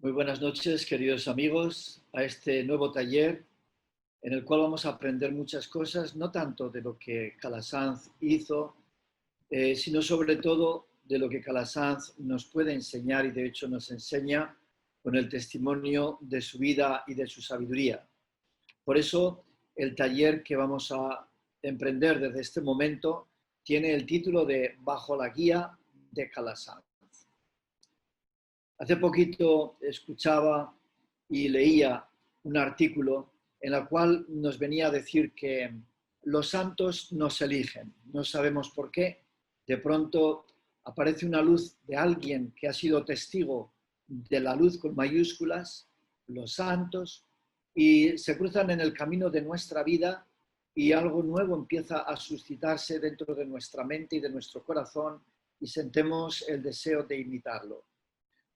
Muy buenas noches, queridos amigos, a este nuevo taller en el cual vamos a aprender muchas cosas, no tanto de lo que Calasanz hizo, sino sobre todo de lo que Calasanz nos puede enseñar y de hecho nos enseña con el testimonio de su vida y de su sabiduría. Por eso el taller que vamos a emprender desde este momento tiene el título de Bajo la guía de Calasanz. Hace poquito escuchaba y leía un artículo en el cual nos venía a decir que los santos nos eligen, no sabemos por qué. De pronto aparece una luz de alguien que ha sido testigo de la luz con mayúsculas, los santos, y se cruzan en el camino de nuestra vida y algo nuevo empieza a suscitarse dentro de nuestra mente y de nuestro corazón y sentemos el deseo de imitarlo.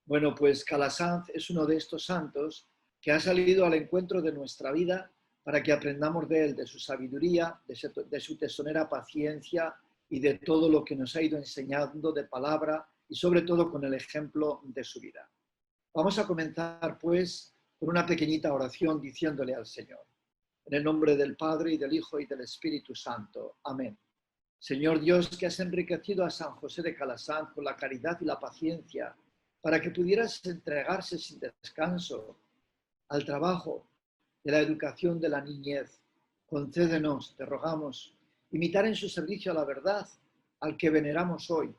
Bueno, pues Calasanz es uno de estos santos que ha salido al encuentro de nuestra vida para que aprendamos de él, de su sabiduría, de su tesonera paciencia y de todo lo que nos ha ido enseñando de palabra y sobre todo con el ejemplo de su vida. Vamos a comenzar pues con una pequeñita oración diciéndole al Señor: en el nombre del Padre y del Hijo y del Espíritu Santo. Amén. Señor Dios, que has enriquecido a San José de Calasanz con la caridad y la paciencia, para que pudieras entregarse sin descanso al trabajo de la educación de la niñez. Concédenos, te rogamos, imitar en su servicio a la verdad al que veneramos hoy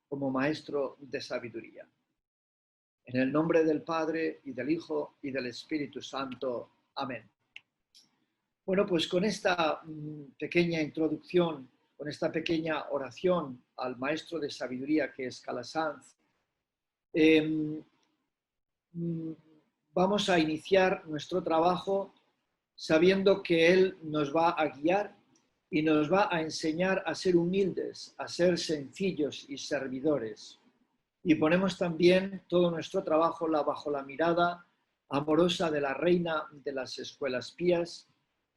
como Maestro de sabiduría. En el nombre del Padre, y del Hijo, y del Espíritu Santo. Amén. Bueno, pues con esta pequeña introducción, con esta pequeña oración al Maestro de sabiduría que es Calasanz, vamos a iniciar nuestro trabajo sabiendo que Él nos va a guiar y nos va a enseñar a ser humildes, a ser sencillos y servidores. Y ponemos también todo nuestro trabajo bajo la mirada amorosa de la Reina de las Escuelas Pías,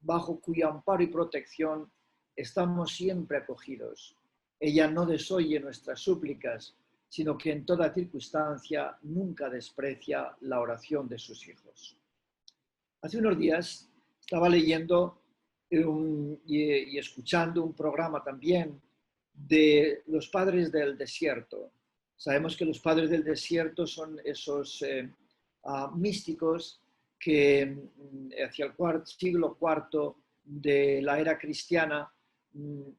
bajo cuyo amparo y protección estamos siempre acogidos. Ella no desoye nuestras súplicas, sino que en toda circunstancia nunca desprecia la oración de sus hijos. Hace unos días estaba leyendo y escuchando un programa también de los padres del desierto. Sabemos que los padres del desierto son esos místicos que hacia el siglo IV de la era cristiana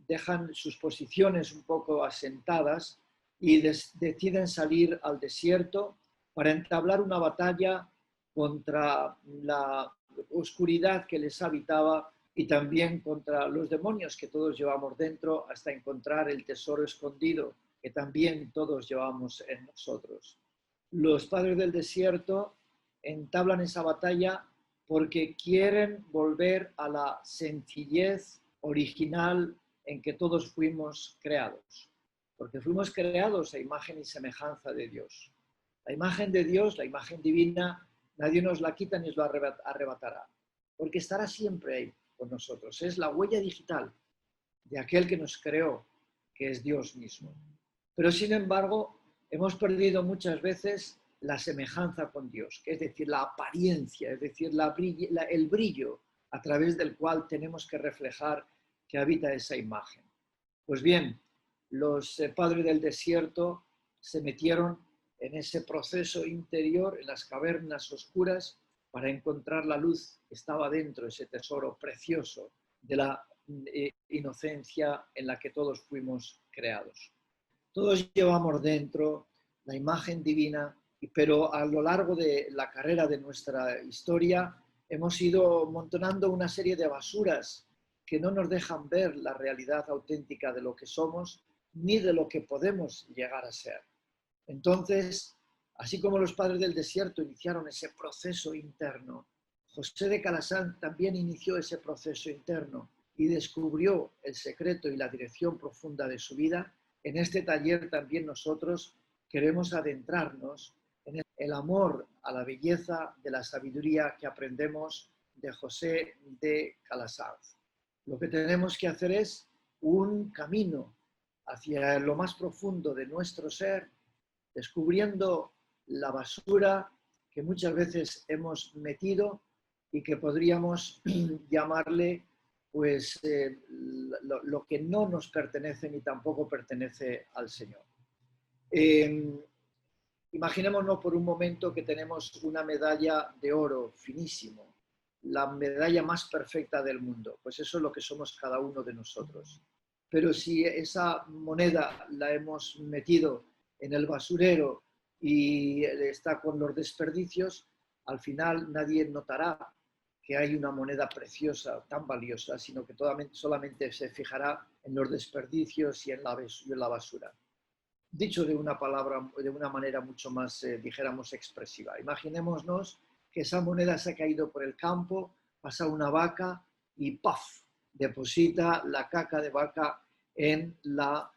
dejan sus posiciones un poco asentadas y deciden salir al desierto para entablar una batalla contra la oscuridad que les habitaba y también contra los demonios que todos llevamos dentro hasta encontrar el tesoro escondido que también todos llevamos en nosotros. Los padres del desierto entablan esa batalla porque quieren volver a la sencillez original en que todos fuimos creados, porque fuimos creados a imagen y semejanza de Dios. La imagen de Dios, la imagen divina, nadie nos la quita ni nos la arrebatará, porque estará siempre ahí con nosotros. Es la huella digital de aquel que nos creó, que es Dios mismo. Pero sin embargo, hemos perdido muchas veces la semejanza con Dios, es decir, la apariencia, es decir, el brillo a través del cual tenemos que reflejar que habita esa imagen. Pues bien, los padres del desierto se metieron en ese proceso interior, en las cavernas oscuras, para encontrar la luz que estaba dentro, ese tesoro precioso de la inocencia en la que todos fuimos creados. Todos llevamos dentro la imagen divina, pero a lo largo de la carrera de nuestra historia hemos ido amontonando una serie de basuras que no nos dejan ver la realidad auténtica de lo que somos ni de lo que podemos llegar a ser. Entonces, así como los padres del desierto iniciaron ese proceso interno, José de Calasanz también inició ese proceso interno y descubrió el secreto y la dirección profunda de su vida. En este taller también nosotros queremos adentrarnos en el amor a la belleza de la sabiduría que aprendemos de José de Calasanz. Lo que tenemos que hacer es un camino hacia lo más profundo de nuestro ser, descubriendo la basura que muchas veces hemos metido y que podríamos llamarle pues lo que no nos pertenece ni tampoco pertenece al Señor. Imaginémonos por un momento que tenemos una medalla de oro finísimo, la medalla más perfecta del mundo. Pues eso es lo que somos cada uno de nosotros. Pero si esa moneda la hemos metido en el basurero y está con los desperdicios, al final nadie notará que hay una moneda preciosa, tan valiosa, sino que solamente se fijará en los desperdicios y en la basura. Dicho de una manera mucho más, dijéramos, expresiva. Imaginémonos que esa moneda se ha caído por el campo, pasa una vaca y ¡paf!, deposita la caca de vaca en la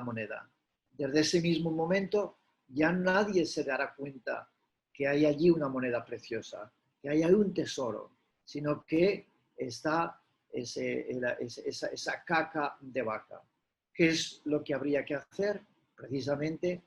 moneda. Desde ese mismo momento ya nadie se dará cuenta que hay allí una moneda preciosa, que hay ahí un tesoro, sino que está esa caca de vaca. ¿Qué es lo que habría que hacer? Precisamente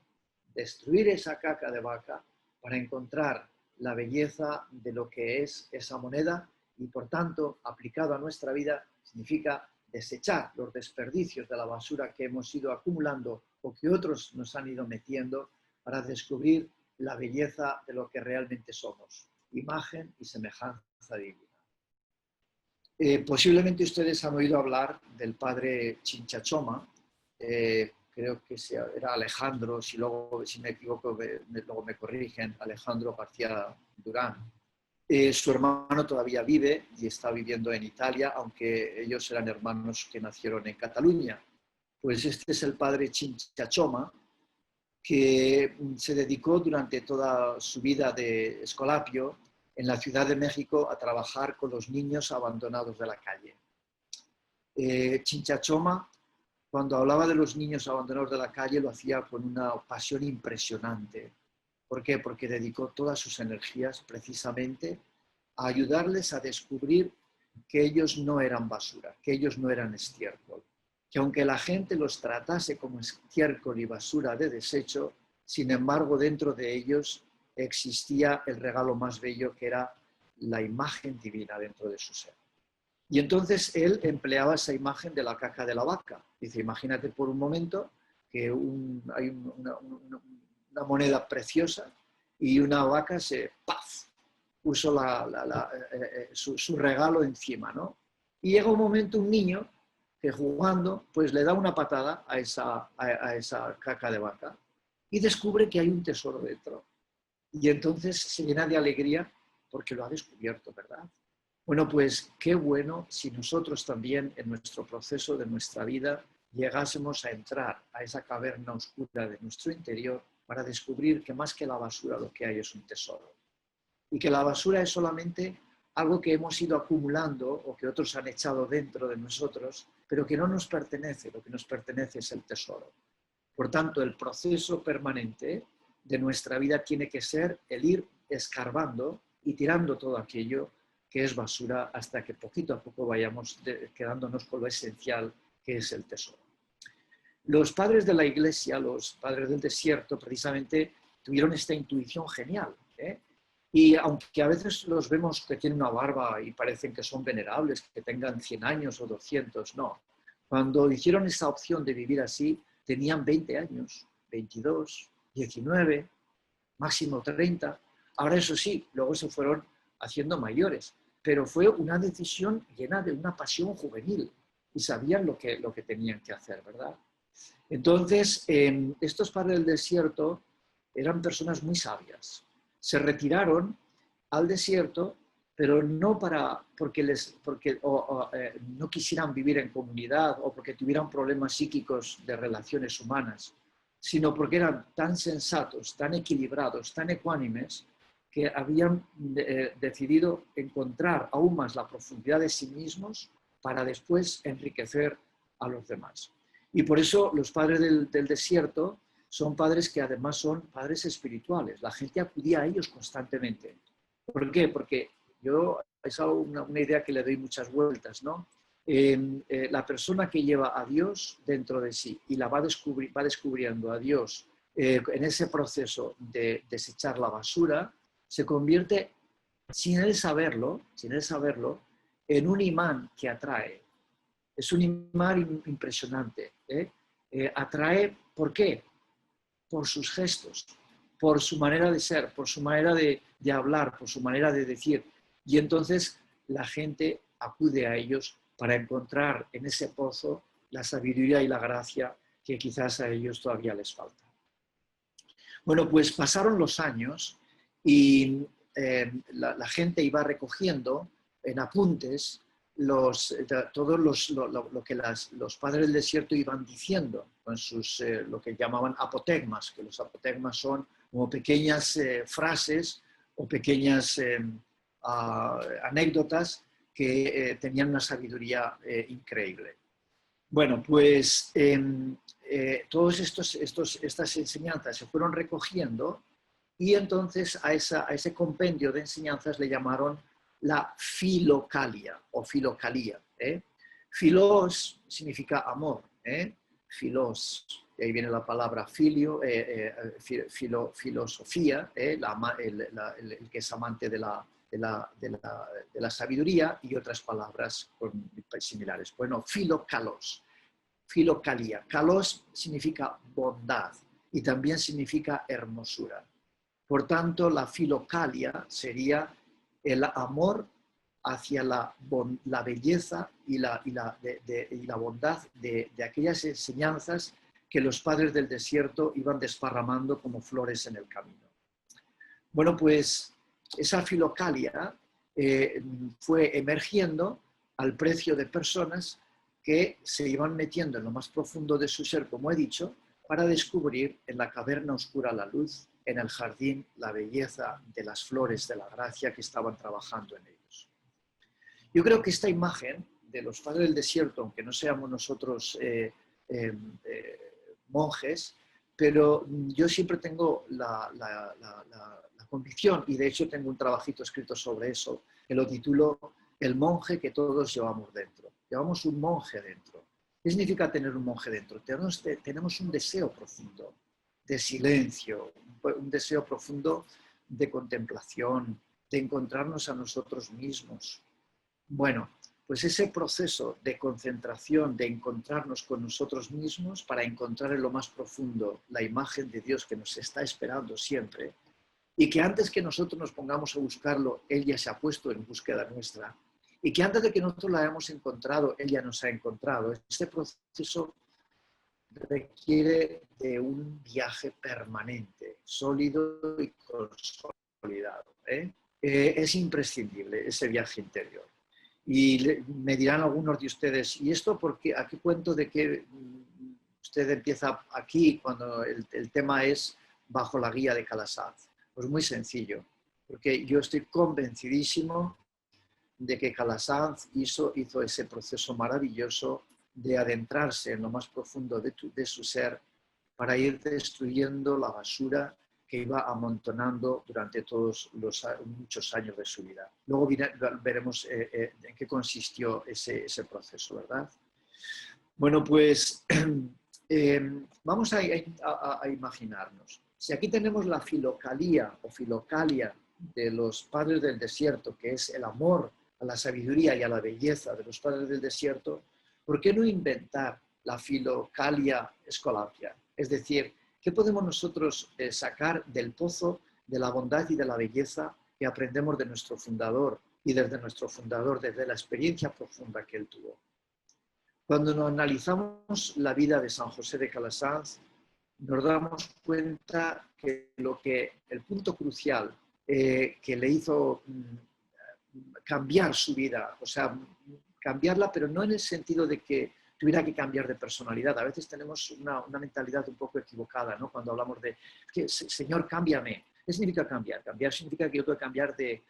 destruir esa caca de vaca para encontrar la belleza de lo que es esa moneda y, por tanto, aplicado a nuestra vida, significa desechar los desperdicios de la basura que hemos ido acumulando o que otros nos han ido metiendo para descubrir la belleza de lo que realmente somos, imagen y semejanza divina. Posiblemente ustedes han oído hablar del padre Chinchachoma, creo que era Alejandro, si me equivoco luego me corrigen, Alejandro García Durán. Su hermano todavía vive y está viviendo en Italia, aunque ellos eran hermanos que nacieron en Cataluña. Pues este es el padre Chinchachoma, que se dedicó durante toda su vida de escolapio en la Ciudad de México a trabajar con los niños abandonados de la calle. Chinchachoma, cuando hablaba de los niños abandonados de la calle, lo hacía con una pasión impresionante. ¿Por qué? Porque dedicó todas sus energías precisamente a ayudarles a descubrir que ellos no eran basura, que ellos no eran estiércol, que aunque la gente los tratase como estiércol y basura de desecho, sin embargo dentro de ellos existía el regalo más bello, que era la imagen divina dentro de su ser. Y entonces él empleaba esa imagen de la caca de la vaca. Dice, imagínate por un momento que hay una moneda preciosa y una vaca puso su regalo encima, ¿no? Y llega un momento un niño que jugando, pues le da una patada a esa caca de vaca y descubre que hay un tesoro dentro. Y entonces se llena de alegría porque lo ha descubierto, ¿verdad? Bueno, pues qué bueno si nosotros también en nuestro proceso de nuestra vida llegásemos a entrar a esa caverna oscura de nuestro interior para descubrir que más que la basura lo que hay es un tesoro. Y que la basura es solamente algo que hemos ido acumulando o que otros han echado dentro de nosotros, pero que no nos pertenece, lo que nos pertenece es el tesoro. Por tanto, el proceso permanente de nuestra vida tiene que ser el ir escarbando y tirando todo aquello que es basura hasta que poquito a poco vayamos quedándonos con lo esencial, que es el tesoro. Los padres de la Iglesia, los padres del desierto, precisamente tuvieron esta intuición genial, ¿eh? Y aunque a veces los vemos que tienen una barba y parecen que son venerables, que tengan 100 años o 200, no. Cuando hicieron esa opción de vivir así, tenían 20 años, 22, 19, máximo 30. Ahora eso sí, luego se fueron haciendo mayores, pero fue una decisión llena de una pasión juvenil y sabían lo que tenían que hacer, ¿verdad? Entonces, estos padres del desierto eran personas muy sabias. Se retiraron al desierto, pero no porque no quisieran vivir en comunidad o porque tuvieran problemas psíquicos de relaciones humanas, sino porque eran tan sensatos, tan equilibrados, tan ecuánimes, que habían decidido encontrar aún más la profundidad de sí mismos para después enriquecer a los demás. Y por eso los padres del desierto son padres que además son padres espirituales. La gente acudía a ellos constantemente. ¿Por qué? Porque es una idea que le doy muchas vueltas, ¿no? La persona que lleva a Dios dentro de sí y va descubriendo a Dios en ese proceso de desechar la basura, se convierte, sin él saberlo, en un imán que atrae. Es un imán impresionante. Atrae, ¿por qué? Por sus gestos, por su manera de ser, por su manera de hablar, por su manera de decir. Y entonces la gente acude a ellos para encontrar en ese pozo la sabiduría y la gracia que quizás a ellos todavía les falta. Bueno, pues pasaron los años y la gente iba recogiendo en apuntes todo lo que los padres del desierto iban diciendo con sus, lo que llamaban apotegmas, que los apotegmas son como pequeñas frases o pequeñas anécdotas que tenían una sabiduría increíble. Bueno, pues todas estas enseñanzas se fueron recogiendo y entonces a ese compendio de enseñanzas le llamaron la filocalia o filocalía. Filos significa amor, filos, de ahí viene la palabra filio, filosofía, el que es amante de la sabiduría, y otras palabras similares. Bueno, filocalos, filocalia. Kalos significa bondad y también significa hermosura. Por tanto, la filocalia sería el amor hacia la belleza y la bondad de aquellas enseñanzas que los padres del desierto iban desparramando como flores en el camino. Bueno, pues esa filocalia fue emergiendo al precio de personas que se iban metiendo en lo más profundo de su ser, como he dicho, para descubrir en la caverna oscura la luz, en el jardín la belleza de las flores de la gracia que estaban trabajando en ellos. Yo creo que esta imagen de los padres del desierto, aunque no seamos nosotros monjes, pero yo siempre tengo la convicción, y de hecho tengo un trabajito escrito sobre eso, que lo titulo El monje que todos llevamos dentro. Llevamos un monje dentro. ¿Qué significa tener un monje dentro? Tenemos un deseo profundo de silencio, un deseo profundo de contemplación, de encontrarnos a nosotros mismos. Bueno, pues ese proceso de concentración, de encontrarnos con nosotros mismos para encontrar en lo más profundo la imagen de Dios que nos está esperando siempre, y que antes que nosotros nos pongamos a buscarlo, Él ya se ha puesto en búsqueda nuestra, y que antes de que nosotros la hayamos encontrado, Él ya nos ha encontrado. Este proceso requiere de un viaje permanente, sólido y consolidado. Es imprescindible ese viaje interior. Y me dirán algunos de ustedes, ¿y esto por qué? ¿A qué cuento de que usted empieza aquí cuando el tema es bajo la guía de Calasaz? Pues muy sencillo, porque yo estoy convencidísimo de que Calasaz hizo ese proceso maravilloso de adentrarse en lo más profundo de su ser para ir destruyendo la basura que iba amontonando durante todos los muchos años de su vida. Luego veremos en qué consistió ese proceso, ¿verdad? Bueno, pues vamos a imaginarnos. Si aquí tenemos la filocalía o filocalia de los padres del desierto, que es el amor a la sabiduría y a la belleza de los padres del desierto, ¿por qué no inventar la filocalia escolapiana? Es decir, ¿qué podemos nosotros sacar del pozo de la bondad y de la belleza que aprendemos de nuestro fundador y desde nuestro fundador, desde la experiencia profunda que él tuvo? Cuando nos analizamos la vida de San José de Calasanz, nos damos cuenta que el punto crucial que le hizo cambiar su vida, o sea, cambiarla, pero no en el sentido de que tuviera que cambiar de personalidad. A veces tenemos una mentalidad un poco equivocada, ¿no? Cuando hablamos de, Señor, cámbiame. ¿Qué significa cambiar? Cambiar significa que yo tengo que cambiar de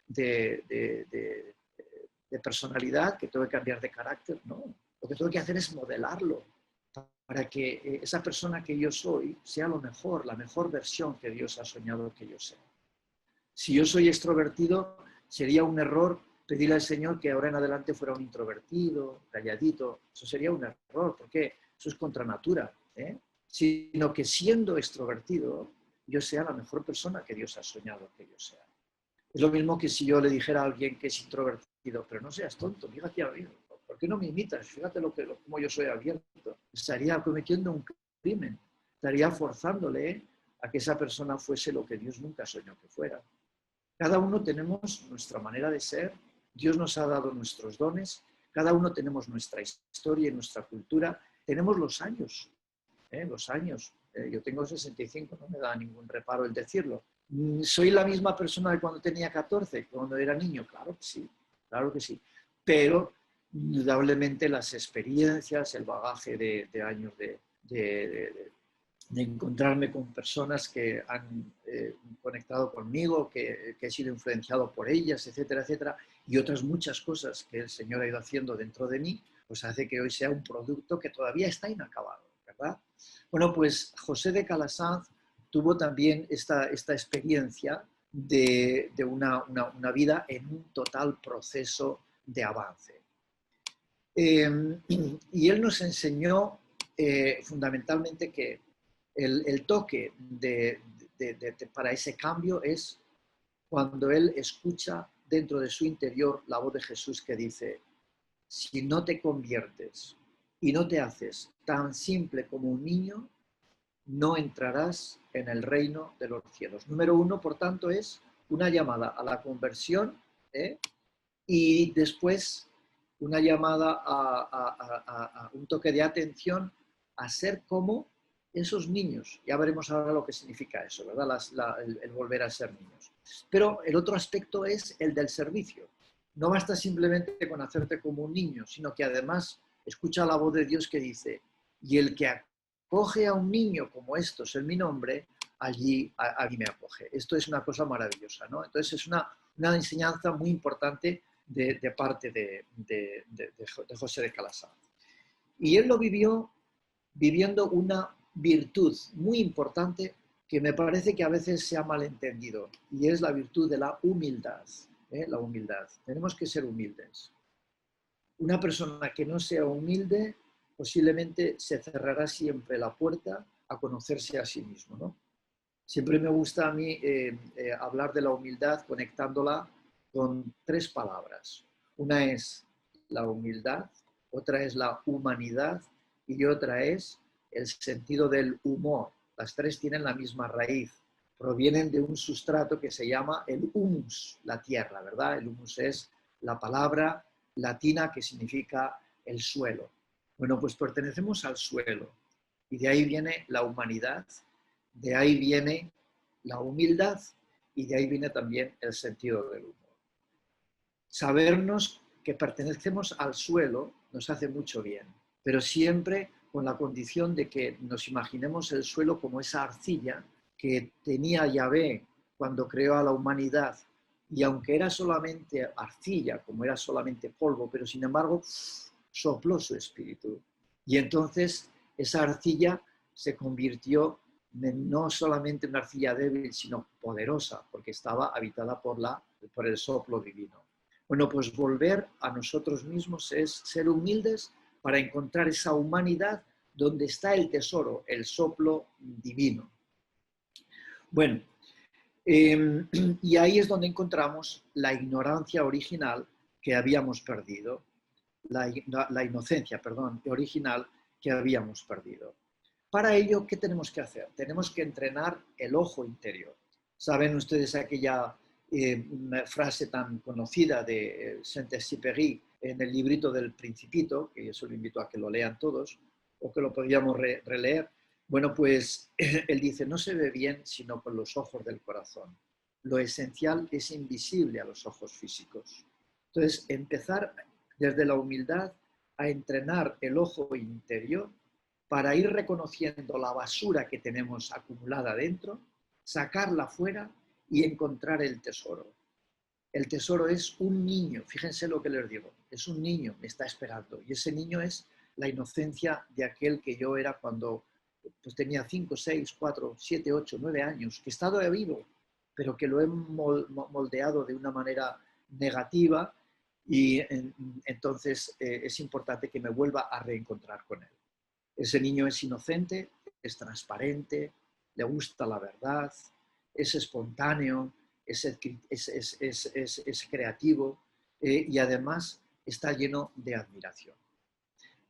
personalidad, que tengo que cambiar de carácter. No, lo que tengo que hacer es modelarlo para que esa persona que yo soy sea lo mejor, la mejor versión que Dios ha soñado que yo sea. Si yo soy extrovertido, sería un error pedirle al Señor que ahora en adelante fuera un introvertido, calladito. Eso sería un error, porque eso es contra natura. sino que siendo extrovertido, yo sea la mejor persona que Dios ha soñado que yo sea. Es lo mismo que si yo le dijera a alguien que es introvertido, pero no seas tonto, fíjate a mí, ¿por qué no me imitas? Fíjate cómo yo soy abierto. Estaría cometiendo un crimen, estaría forzándole a que esa persona fuese lo que Dios nunca soñó que fuera. Cada uno tenemos nuestra manera de ser, Dios nos ha dado nuestros dones, cada uno tenemos nuestra historia y nuestra cultura, tenemos los años, los años. Yo tengo 65, no me da ningún reparo el decirlo. ¿Soy la misma persona de cuando tenía 14, cuando era niño? Claro que sí. Pero indudablemente las experiencias, el bagaje de años de encontrarme con personas que han conectado conmigo, que he sido influenciado por ellas, etcétera, etcétera, y otras muchas cosas que el Señor ha ido haciendo dentro de mí, pues hace que hoy sea un producto que todavía está inacabado, ¿verdad? Bueno, pues José de Calasanz tuvo también esta experiencia de una vida en un total proceso de avance. Y él nos enseñó fundamentalmente que el toque para ese cambio es cuando él escucha dentro de su interior la voz de Jesús que dice: si no te conviertes y no te haces tan simple como un niño, no entrarás en el reino de los cielos. Número uno, por tanto, es una llamada a la conversión, y después una llamada a un toque de atención a ser como esos niños. Ya veremos ahora lo que significa eso, ¿verdad? El volver a ser niños. Pero el otro aspecto es el del servicio. No basta simplemente con hacerte como un niño, sino que además escucha la voz de Dios que dice: y el que acoge a un niño como estos en mi nombre, allí me acoge. Esto es una cosa maravillosa, ¿no? Entonces es una enseñanza muy importante de parte de José de Calasanz. Y él lo vivió viviendo una virtud muy importante que me parece que a veces se ha malentendido, y es la virtud de la humildad. La humildad. Tenemos que ser humildes. Una persona que no sea humilde posiblemente se cerrará siempre la puerta a conocerse a sí mismo, ¿no? Siempre me gusta a mí hablar de la humildad conectándola con tres palabras. Una es la humildad, otra es la humanidad y otra es el sentido del humor. Las tres tienen la misma raíz. Provienen de un sustrato que se llama el humus, la tierra, ¿verdad? El humus es la palabra latina que significa el suelo. Bueno, pues pertenecemos al suelo y de ahí viene la humanidad, de ahí viene la humildad y de ahí viene también el sentido del humor. Sabernos que pertenecemos al suelo nos hace mucho bien, pero siempre con la condición de que nos imaginemos el suelo como esa arcilla que tenía Yahvé cuando creó a la humanidad, y aunque era solamente arcilla, como era solamente polvo, pero sin embargo sopló su espíritu. Y entonces esa arcilla se convirtió no solamente en una arcilla débil, sino poderosa, porque estaba habitada por el soplo divino. Bueno, pues volver a nosotros mismos es ser humildes para encontrar esa humanidad donde está el tesoro, el soplo divino. Bueno, y ahí es donde encontramos la ignorancia original que habíamos perdido, la inocencia, perdón, original que habíamos perdido. Para ello, ¿qué tenemos que hacer? Tenemos que entrenar el ojo interior. ¿Saben ustedes aquella frase tan conocida de Saint-Exupéry en el librito del Principito, que yo solo invito a que lo lean todos, o que lo podríamos releer? Bueno, pues él dice: no se ve bien sino con los ojos del corazón. Lo esencial es invisible a los ojos físicos. Entonces, empezar desde la humildad a entrenar el ojo interior para ir reconociendo la basura que tenemos acumulada dentro, sacarla fuera y encontrar el tesoro. El tesoro es un niño, fíjense lo que les digo, es un niño, me está esperando, y ese niño es la inocencia de aquel que yo era cuando pues, tenía 5, 6, 4, 7, 8, 9 años, que he estado vivo, pero que lo he moldeado de una manera negativa, y entonces es importante que me vuelva a reencontrar con él. Ese niño es inocente, es transparente, le gusta la verdad, es espontáneo, es creativo y además está lleno de admiración.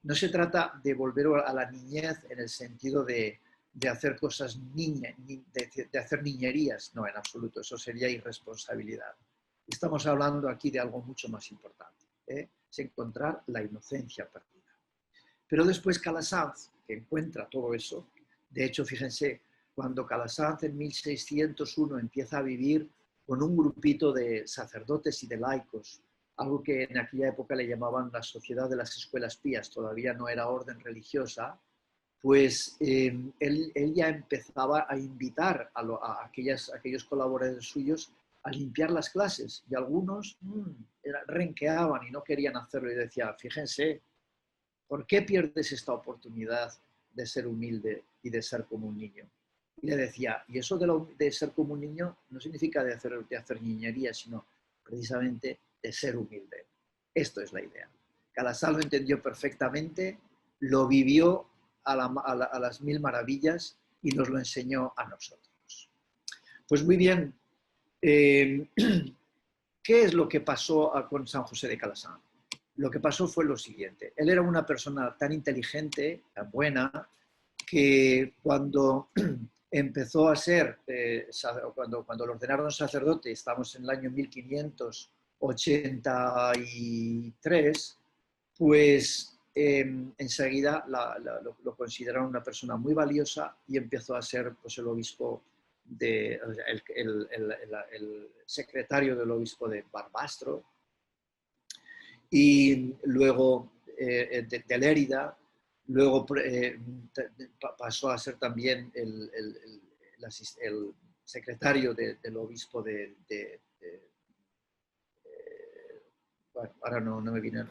No se trata de volver a la niñez en el sentido de hacer cosas de hacer niñerías, no, en absoluto, eso sería irresponsabilidad. Estamos hablando aquí de algo mucho más importante, es encontrar la inocencia perdida. Pero después Calasanz, que encuentra todo eso, de hecho, fíjense, cuando Calasanz en 1601 empieza a vivir con un grupito de sacerdotes y de laicos, algo que en aquella época le llamaban la Sociedad de las Escuelas Pías, todavía no era orden religiosa, pues él ya empezaba a invitar a aquellos colaboradores suyos a limpiar las clases, y algunos renqueaban y no querían hacerlo, y decía, fíjense, ¿por qué pierdes esta oportunidad de ser humilde y de ser como un niño? Y le decía, y eso de ser como un niño no significa de hacer niñería, sino precisamente de ser humilde. Esto es la idea. Calasal lo entendió perfectamente, lo vivió a las mil maravillas y nos lo enseñó a nosotros. Pues muy bien, ¿qué es lo que pasó con San José de Calasanz? Lo que pasó fue lo siguiente. Él era una persona tan inteligente, tan buena, que cuando empezó a ser, cuando lo ordenaron sacerdote, estamos en el año 1583, pues enseguida lo consideraron una persona muy valiosa y empezó a ser pues, el obispo, el secretario del obispo de Barbastro, y luego de Lérida, luego pasó a ser también el secretario del obispo bueno, ahora no me viene a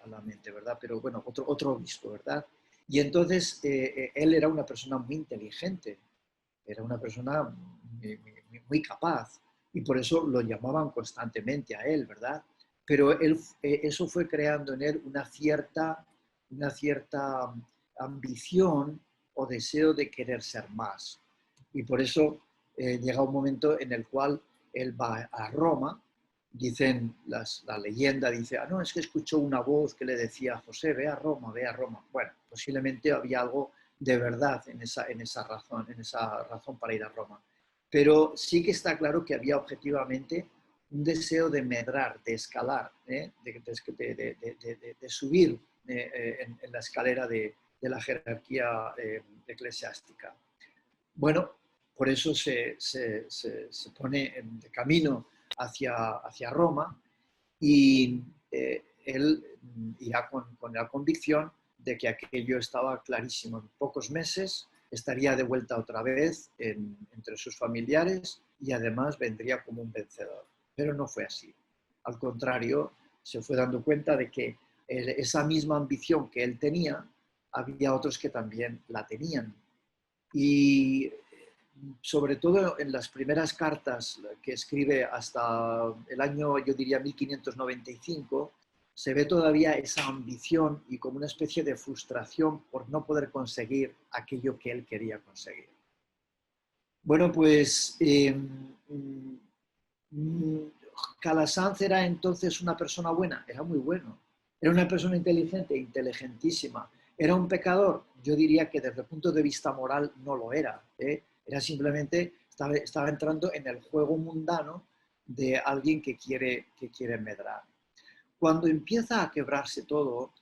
la mente, ¿verdad? Pero bueno, otro obispo, ¿verdad? Y entonces él era una persona muy inteligente, era una persona muy capaz, y por eso lo llamaban constantemente a él, ¿verdad? Pero eso fue creando en él una cierta ambición o deseo de querer ser más. Y por eso llega un momento en el cual él va a Roma. Dicen, la leyenda dice, no, es que escuchó una voz que le decía, José, ve a Roma, ve a Roma. Bueno, posiblemente había algo de verdad en esa razón para ir a Roma. Pero sí que está claro que había objetivamente un deseo de medrar, de escalar, de subir en la escalera de la jerarquía eclesiástica. Bueno, por eso se pone de camino hacia Roma y él irá con la convicción de que aquello estaba clarísimo. En pocos meses estaría de vuelta otra vez entre sus familiares y además vendría como un vencedor. Pero no fue así. Al contrario, se fue dando cuenta de que esa misma ambición que él tenía, había otros que también la tenían. Y sobre todo en las primeras cartas que escribe hasta el año, yo diría, 1595, se ve todavía esa ambición y como una especie de frustración por no poder conseguir aquello que él quería conseguir. Bueno, pues Calasanz era entonces una persona buena, era muy bueno. Era una persona inteligente, inteligentísima. ¿Era un pecador? Yo diría que desde el punto de vista moral no lo era. Era simplemente, estaba entrando en el juego mundano de alguien que quiere medrar. Cuando empieza a quebrarse todo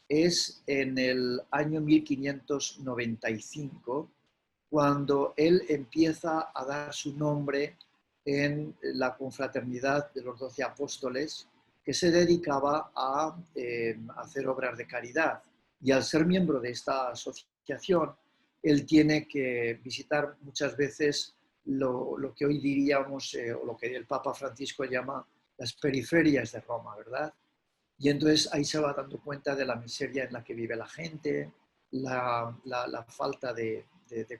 es en el año 1595, cuando él empieza a dar su nombre en la confraternidad de los 12 apóstoles, que se dedicaba a hacer obras de caridad. Y al ser miembro de esta asociación, él tiene que visitar muchas veces lo que hoy diríamos, o lo que el Papa Francisco llama las periferias de Roma, ¿verdad? Y entonces ahí se va dando cuenta de la miseria en la que vive la gente, la falta de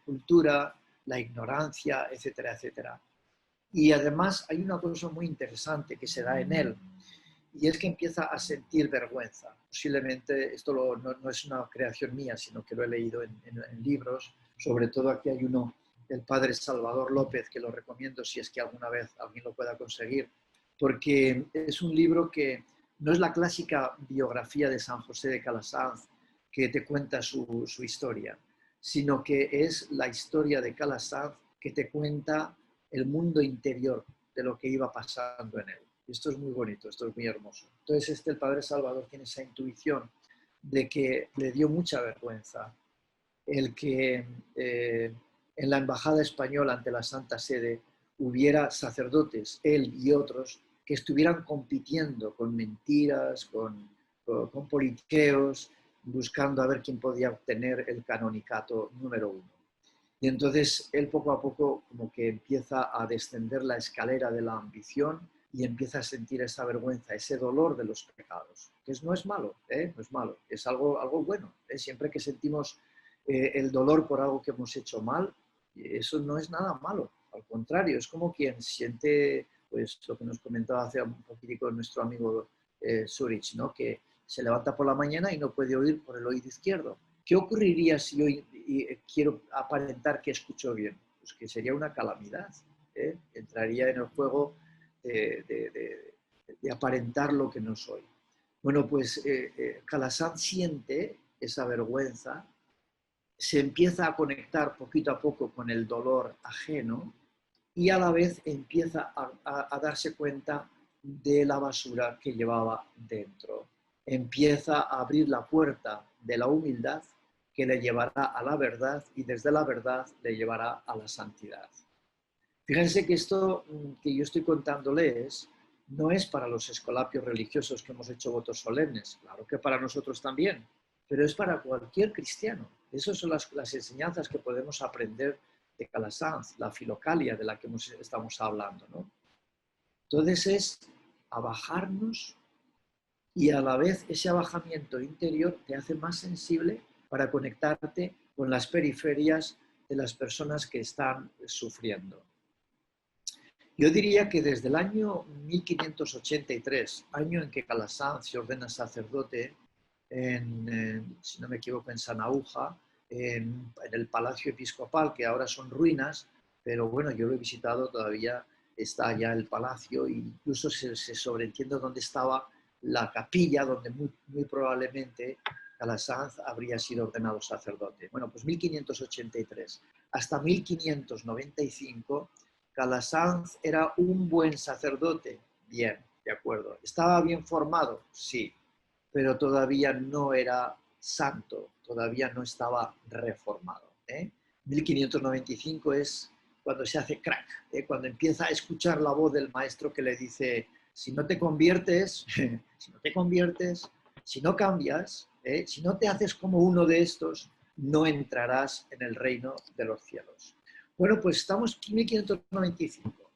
cultura, la ignorancia, etcétera, etcétera. Y además hay una cosa muy interesante que se da en él, y es que empieza a sentir vergüenza. Posiblemente esto no es una creación mía, sino que lo he leído en libros. Sobre todo aquí hay uno del padre Salvador López, que lo recomiendo si es que alguna vez alguien lo pueda conseguir, porque es un libro que no es la clásica biografía de San José de Calasanz que te cuenta su historia, sino que es la historia de Calasanz que te cuenta el mundo interior de lo que iba pasando en él. Y esto es muy bonito, esto es muy hermoso. Entonces el padre Salvador tiene esa intuición de que le dio mucha vergüenza el que en la embajada española ante la Santa Sede hubiera sacerdotes, él y otros, que estuvieran compitiendo con mentiras, con politiqueos, buscando a ver quién podía obtener el canonicato número 1. Y entonces él poco a poco como que empieza a descender la escalera de la ambición y empieza a sentir esa vergüenza, ese dolor de los pecados. Que no es malo, no es malo, es algo bueno. Siempre que sentimos el dolor por algo que hemos hecho mal, eso no es nada malo. Al contrario, es como quien siente pues, lo que nos comentaba hace un poquitico nuestro amigo Zurich, ¿no? Que se levanta por la mañana y no puede oír por el oído izquierdo. ¿Qué ocurriría si yo quiero aparentar que escucho bien? Pues que sería una calamidad. Entraría en el juego de aparentar lo que no soy. Bueno, pues Calasanz siente esa vergüenza, se empieza a conectar poquito a poco con el dolor ajeno y a la vez empieza a darse cuenta de la basura que llevaba dentro. Empieza a abrir la puerta de la humildad que le llevará a la verdad y desde la verdad le llevará a la santidad. Fíjense que esto que yo estoy contándoles no es para los escolapios religiosos que hemos hecho votos solemnes, claro que para nosotros también, pero es para cualquier cristiano. Esas son las enseñanzas que podemos aprender de Calasanz, la filocalia de la que estamos hablando, ¿no? Entonces es abajarnos y a la vez ese abajamiento interior te hace más sensible para conectarte con las periferias de las personas que están sufriendo. Yo diría que desde el año 1583, año en que Calasanz se ordena sacerdote, si no me equivoco, en Sanahúja, en el Palacio Episcopal, que ahora son ruinas, pero bueno, yo lo he visitado, todavía está allá el palacio, e incluso se sobreentiende dónde estaba la capilla, donde muy probablemente Calasanz habría sido ordenado sacerdote. Bueno, pues 1583 hasta 1595, Calasanz era un buen sacerdote, bien, de acuerdo. ¿Estaba bien formado? Sí, pero todavía no era santo, todavía no estaba reformado. 1595 es cuando se hace crack, cuando empieza a escuchar la voz del maestro que le dice, si no te conviertes, si no cambias, si no te haces como uno de estos, no entrarás en el reino de los cielos. Bueno, pues estamos en 1595.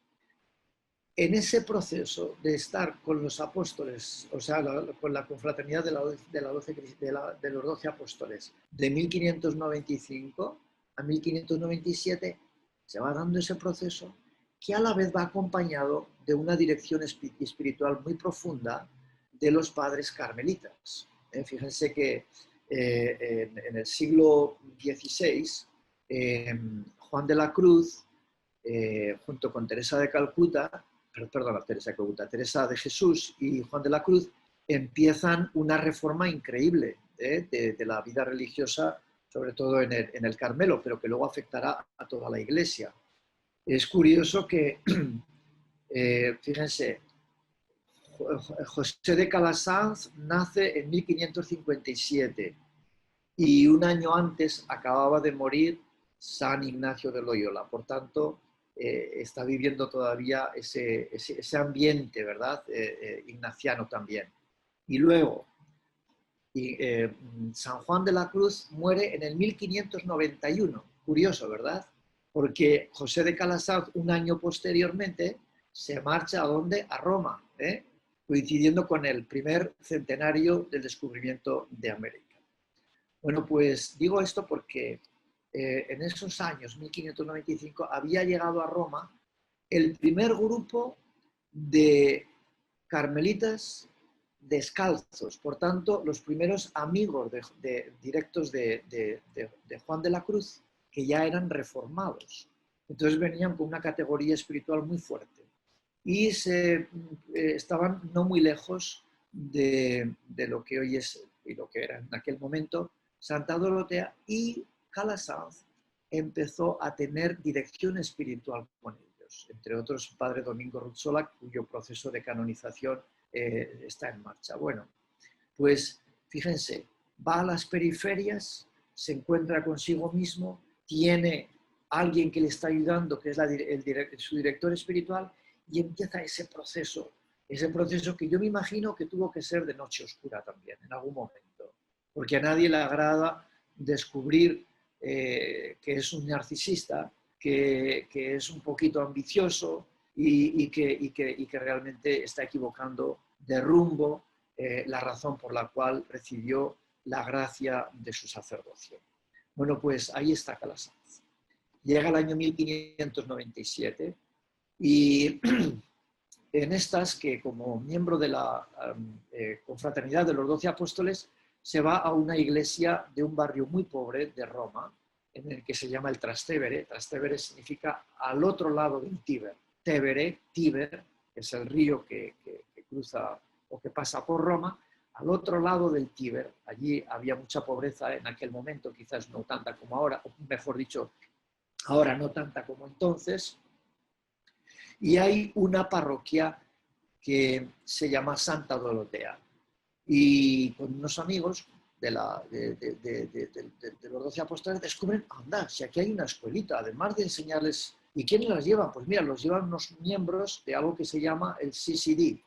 En ese proceso de estar con los apóstoles, o sea, con la confraternidad de los 12 apóstoles, de 1595 a 1597, se va dando ese proceso que a la vez va acompañado de una dirección espiritual muy profunda de los padres carmelitas. Fíjense que en el siglo XVI, Juan de la Cruz, junto con Teresa de Calcuta, Teresa de Jesús y Juan de la Cruz, empiezan una reforma increíble de la vida religiosa, sobre todo en el Carmelo, pero que luego afectará a toda la Iglesia. Es curioso que, fíjense, José de Calasanz nace en 1557 y un año antes acababa de morir San Ignacio de Loyola. Por tanto, está viviendo todavía ese ambiente, ¿verdad? Ignaciano también. Y luego, San Juan de la Cruz muere en el 1591. Curioso, ¿verdad? Porque José de Calasanz, un año posteriormente, se marcha ¿a dónde? A Roma, coincidiendo con el primer centenario del descubrimiento de América. Bueno, pues digo esto porque en esos años, 1595, había llegado a Roma el primer grupo de carmelitas descalzos. Por tanto, los primeros amigos directos de Juan de la Cruz, que ya eran reformados. Entonces venían con una categoría espiritual muy fuerte. Y estaban no muy lejos de lo que hoy es y lo que era en aquel momento Santa Dorotea, y Calasanz empezó a tener dirección espiritual con ellos, entre otros Padre Domingo Ruzzolà, cuyo proceso de canonización está en marcha. Bueno, pues fíjense, va a las periferias, se encuentra consigo mismo, tiene alguien que le está ayudando, que es su director espiritual, y empieza ese proceso que yo me imagino que tuvo que ser de noche oscura también, en algún momento, porque a nadie le agrada descubrir que es un narcisista, que es un poquito ambicioso y que realmente está equivocando de rumbo la razón por la cual recibió la gracia de su sacerdocio. Bueno, pues ahí está Calasanz. Llega el año 1597 y en estas que como miembro de la confraternidad de los 12 apóstoles se va a una iglesia de un barrio muy pobre de Roma, en el que se llama el Trastevere. Trastevere significa al otro lado del Tíber. Tevere, Tíber, que es el río que cruza o que pasa por Roma, al otro lado del Tíber. Allí había mucha pobreza en aquel momento, quizás no tanta como ahora, o mejor dicho, ahora no tanta como entonces. Y hay una parroquia que se llama Santa Dorotea. Y con unos amigos de los 12 apóstoles descubren, anda, si aquí hay una escuelita, además de enseñarles. ¿Y quiénes las llevan? Pues mira, los llevan unos miembros de algo que se llama el CCD,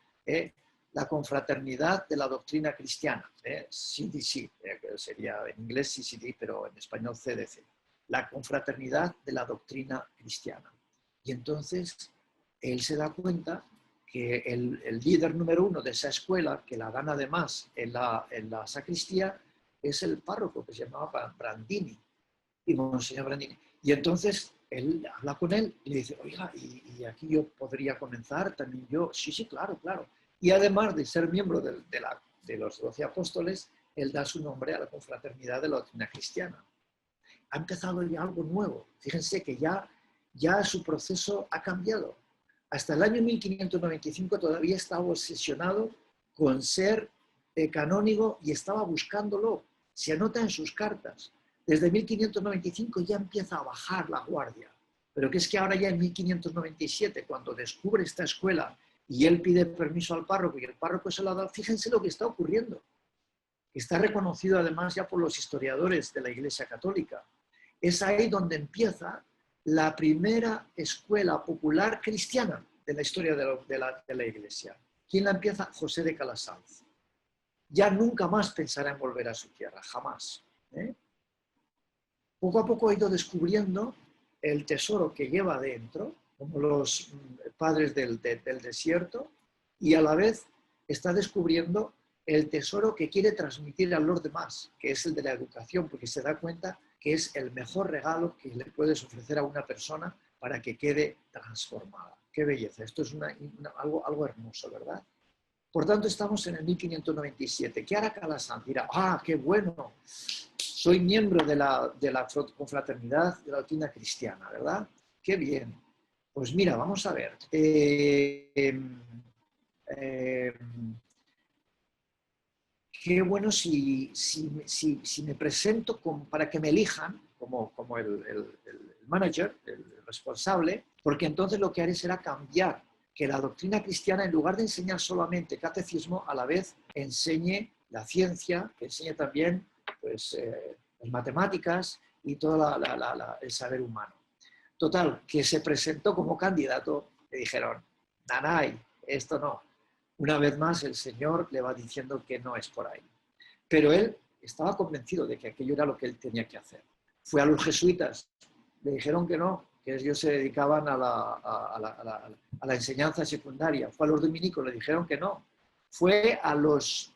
la Confraternidad de la Doctrina Cristiana, CDC, sería en inglés CCD, pero en español CDC, la Confraternidad de la Doctrina Cristiana. Y entonces él se da cuenta que el líder número uno de esa escuela, que la dan además en la sacristía, es el párroco que se llamaba Brandini, y Monseñor Brandini. Y entonces él habla con él y le dice, oiga, y aquí yo podría comenzar también yo. Sí, claro, claro. Y además de ser miembro de los 12 apóstoles, él da su nombre a la confraternidad de la doctrina cristiana. Ha empezado ya algo nuevo. Fíjense que ya su proceso ha cambiado. Hasta el año 1595 todavía estaba obsesionado con ser canónigo y estaba buscándolo. Se anota en sus cartas. Desde 1595 ya empieza a bajar la guardia. Pero que es que ahora ya en 1597, cuando descubre esta escuela y él pide permiso al párroco y el párroco se lo da, fíjense lo que está ocurriendo. Está reconocido además ya por los historiadores de la Iglesia Católica. Es ahí donde empieza la primera escuela popular cristiana de la historia de la Iglesia. ¿Quién la empieza? José de Calasanz. Ya nunca más pensará en volver a su tierra, jamás. Poco a poco ha ido descubriendo el tesoro que lleva dentro, como los padres del desierto, y a la vez está descubriendo el tesoro que quiere transmitir a los demás, que es el de la educación, porque se da cuenta que es el mejor regalo que le puedes ofrecer a una persona para que quede transformada. ¡Qué belleza! Esto es algo hermoso, ¿verdad? Por tanto, estamos en el 1597. ¿Qué hará Calasanz? Dirá, ¡ah, qué bueno! Soy miembro de la confraternidad de la doctrina cristiana, ¿verdad? ¡Qué bien! Pues mira, vamos a ver. Qué bueno si me presento para que me elijan como el manager, el responsable, porque entonces lo que haré será cambiar, que la doctrina cristiana, en lugar de enseñar solamente catecismo, a la vez enseñe la ciencia, que enseñe también pues, las matemáticas y todo el saber humano. Total, que se presentó como candidato, le dijeron, nanay, esto no. Una vez más el Señor le va diciendo que no es por ahí. Pero él estaba convencido de que aquello era lo que él tenía que hacer. Fue a los jesuitas, le dijeron que no, que ellos se dedicaban a la enseñanza secundaria. Fue a los dominicos, le dijeron que no. Fue a los,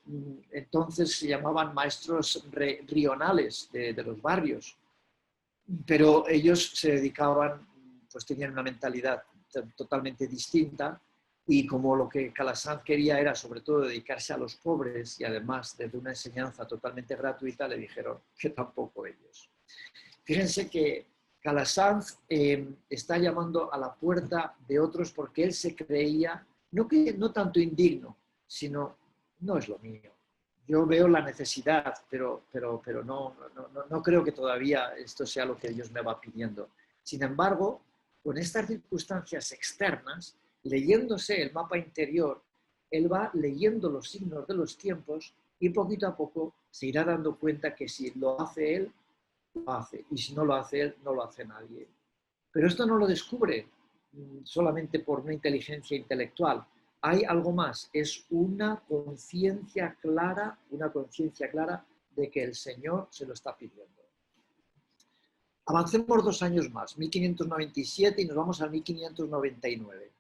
entonces se llamaban maestros rionales de los barrios, pero ellos se dedicaban, pues tenían una mentalidad totalmente distinta Y como lo que Calasanz quería era sobre todo dedicarse a los pobres y además desde una enseñanza totalmente gratuita, le dijeron que tampoco ellos. Fíjense que Calasanz está llamando a la puerta de otros porque él se creía, no tanto indigno, sino no es lo mío. Yo veo la necesidad, pero no creo que todavía esto sea lo que Dios me va pidiendo. Sin embargo, con estas circunstancias externas, leyéndose el mapa interior, él va leyendo los signos de los tiempos y poquito a poco se irá dando cuenta que si lo hace él, lo hace. Y si no lo hace él, no lo hace nadie. Pero esto no lo descubre solamente por una inteligencia intelectual. Hay algo más, es una conciencia clara de que el Señor se lo está pidiendo. Avancemos 2 años más, 1597 y nos vamos al 1599.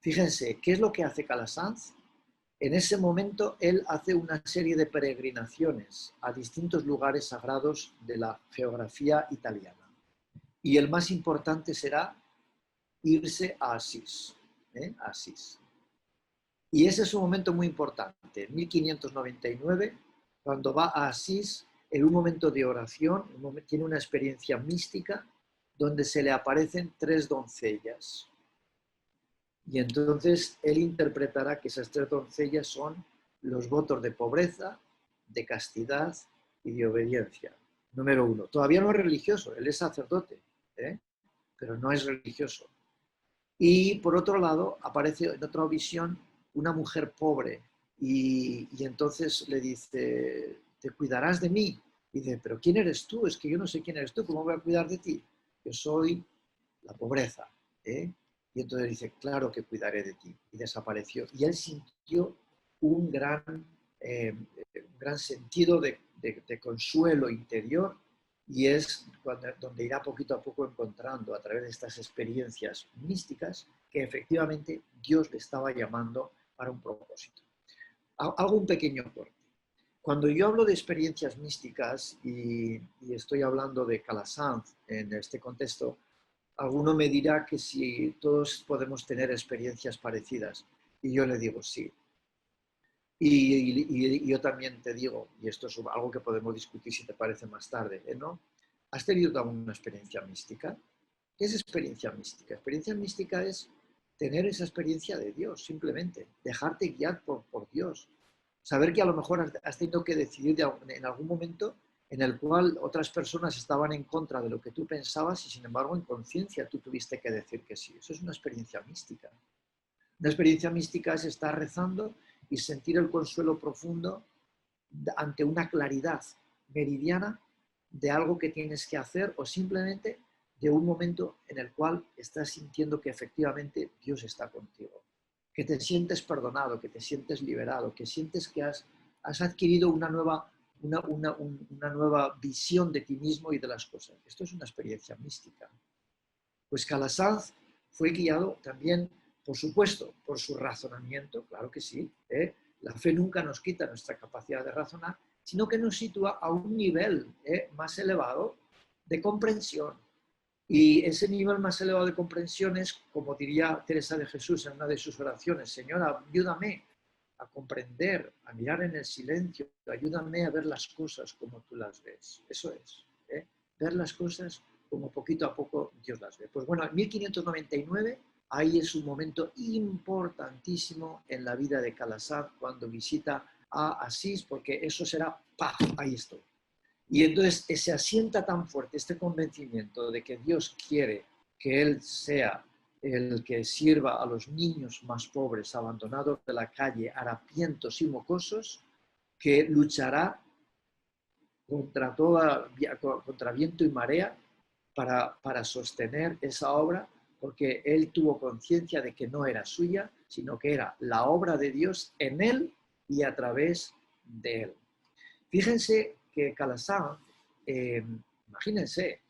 Fíjense, ¿qué es lo que hace Calasanz? En ese momento él hace una serie de peregrinaciones a distintos lugares sagrados de la geografía italiana. Y el más importante será irse a Asís. Asís. Y ese es un momento muy importante. En 1599, cuando va a Asís, en un momento de oración, tiene una experiencia mística donde se le aparecen 3 doncellas. Y entonces él interpretará que esas 3 doncellas son los votos de pobreza, de castidad y de obediencia. Número 1. Todavía no es religioso, él es sacerdote, pero no es religioso. Y por otro lado, aparece en otra visión una mujer pobre y entonces le dice, ¿te cuidarás de mí? Y dice, ¿pero quién eres tú? Es que yo no sé quién eres tú, ¿cómo voy a cuidar de ti? Yo soy la pobreza. Y entonces dice, claro que cuidaré de ti. Y desapareció. Y él sintió un gran sentido de consuelo interior y es donde irá poquito a poco encontrando a través de estas experiencias místicas que efectivamente Dios le estaba llamando para un propósito. Hago un pequeño corte. Cuando yo hablo de experiencias místicas y estoy hablando de Calasanz en este contexto, alguno me dirá que si todos podemos tener experiencias parecidas. Y yo le digo sí. Y yo también te digo, y esto es algo que podemos discutir si te parece más tarde, ¿no? ¿Has tenido alguna experiencia mística? ¿Qué es experiencia mística? Experiencia mística es tener esa experiencia de Dios, simplemente, dejarte guiar por Dios. Saber que a lo mejor has tenido que decidir en algún momento en el cual otras personas estaban en contra de lo que tú pensabas y sin embargo en conciencia tú tuviste que decir que sí. Eso es una experiencia mística. Una experiencia mística es estar rezando y sentir el consuelo profundo ante una claridad meridiana de algo que tienes que hacer o simplemente de un momento en el cual estás sintiendo que efectivamente Dios está contigo, que te sientes perdonado, que te sientes liberado, que sientes que has adquirido una nueva visión de ti mismo y de las cosas. Esto es una experiencia mística. Pues Calasanz fue guiado también, por supuesto, por su razonamiento, claro que sí. La fe nunca nos quita nuestra capacidad de razonar, sino que nos sitúa a un nivel más elevado de comprensión. Y ese nivel más elevado de comprensión es, como diría Teresa de Jesús en una de sus oraciones, Señora, ayúdame a comprender, a mirar en el silencio, ayúdame a ver las cosas como tú las ves. Eso es, ver las cosas como poquito a poco Dios las ve. Pues bueno, en 1599, ahí es un momento importantísimo en la vida de Calasanz cuando visita a Asís, porque eso será, ¡pah!, ahí estoy. Y entonces se asienta tan fuerte este convencimiento de que Dios quiere que Él sea el que sirva a los niños más pobres, abandonados de la calle, harapientos y mocosos, que luchará contra viento y marea para sostener esa obra, porque Él tuvo conciencia de que no era suya, sino que era la obra de Dios en Él y a través de Él. Fíjense que Calasanz, imagínense,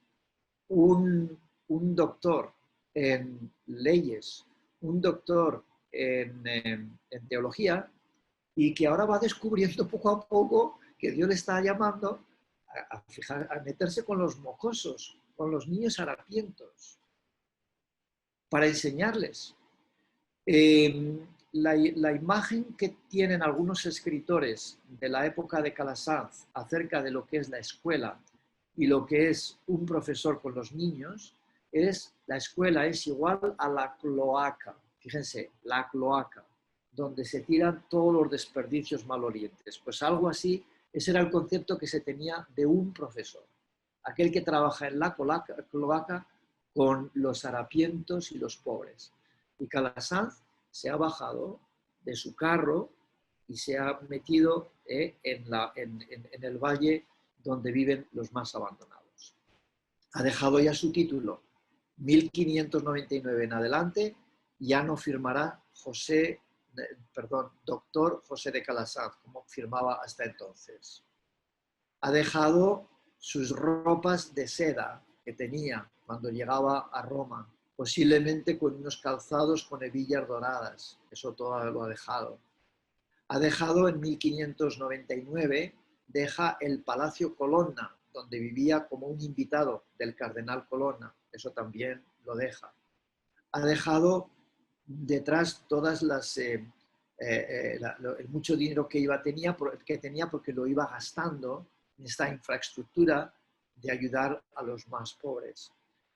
un doctor en leyes, un doctor en teología, y que ahora va descubriendo poco a poco que Dios le está llamando a meterse con los mocosos, con los niños harapientos, para enseñarles. la imagen que tienen algunos escritores de la época de Calasanz acerca de lo que es la escuela y lo que es un profesor con los niños es la escuela es igual a la cloaca. Fíjense, la cloaca, donde se tiran todos los desperdicios malolientes. Pues algo así, ese era el concepto que se tenía de un profesor, aquel que trabaja en la cloaca con los harapientos y los pobres. Y Calasanz se ha bajado de su carro y se ha metido en el valle donde viven los más abandonados. Ha dejado ya su título. 1599 en adelante ya no firmará doctor José de Calasanz, como firmaba hasta entonces. Ha dejado sus ropas de seda que tenía cuando llegaba a Roma, posiblemente con unos calzados con hebillas doradas. Eso todo lo ha dejado. Ha dejado en 1599, deja el Palacio Colonna, donde vivía como un invitado del cardenal Colonna. Eso también lo deja. Ha dejado detrás todas las... el mucho dinero que tenía porque lo iba gastando en esta infraestructura de ayudar a los más pobres.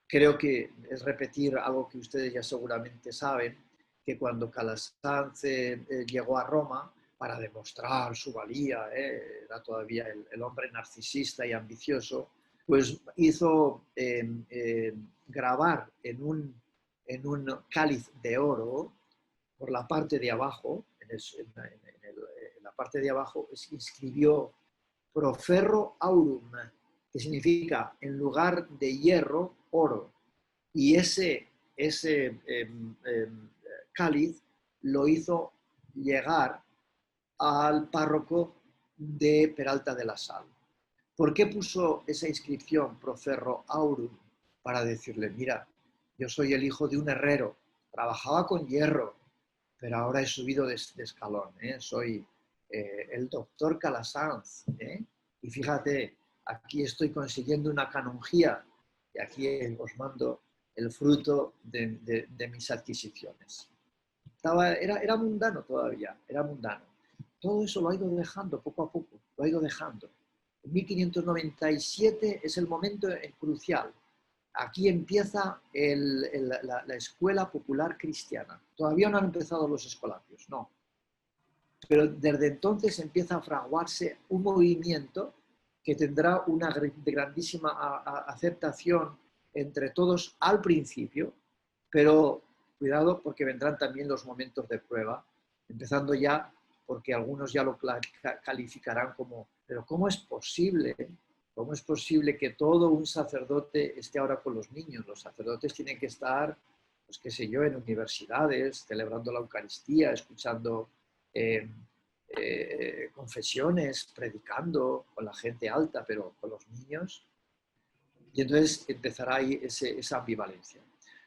Creo que es repetir algo que ustedes ya seguramente saben, que cuando Calasanz llegó a Roma para demostrar su valía, era todavía el hombre narcisista y ambicioso, pues hizo grabar en un cáliz de oro por la parte de abajo, en la parte de abajo escribió Proferro aurum, que significa en lugar de hierro, oro. Y ese cáliz lo hizo llegar al párroco de Peralta de la Sal. ¿Por qué puso esa inscripción Proferro aurum? Para decirle, mira, yo soy el hijo de un herrero, trabajaba con hierro, pero ahora he subido de escalón, soy el doctor Calasanz, y fíjate, aquí estoy consiguiendo una canonjía y aquí os mando el fruto de mis adquisiciones. Era mundano todavía, era mundano. Todo eso lo ha ido dejando poco a poco, lo ha ido dejando. En 1597 es el momento crucial. Aquí empieza la escuela popular cristiana. Todavía no han empezado los escolapios, no. Pero desde entonces empieza a fraguarse un movimiento que tendrá una grandísima aceptación entre todos al principio, pero cuidado porque vendrán también los momentos de prueba, empezando ya porque algunos ya lo calificarán como, pero ¿cómo es posible? ¿Cómo es posible que todo un sacerdote esté ahora con los niños? Los sacerdotes tienen que estar, pues qué sé yo, en universidades, celebrando la Eucaristía, escuchando confesiones, predicando con la gente alta, pero con los niños. Y entonces empezará ahí esa ambivalencia.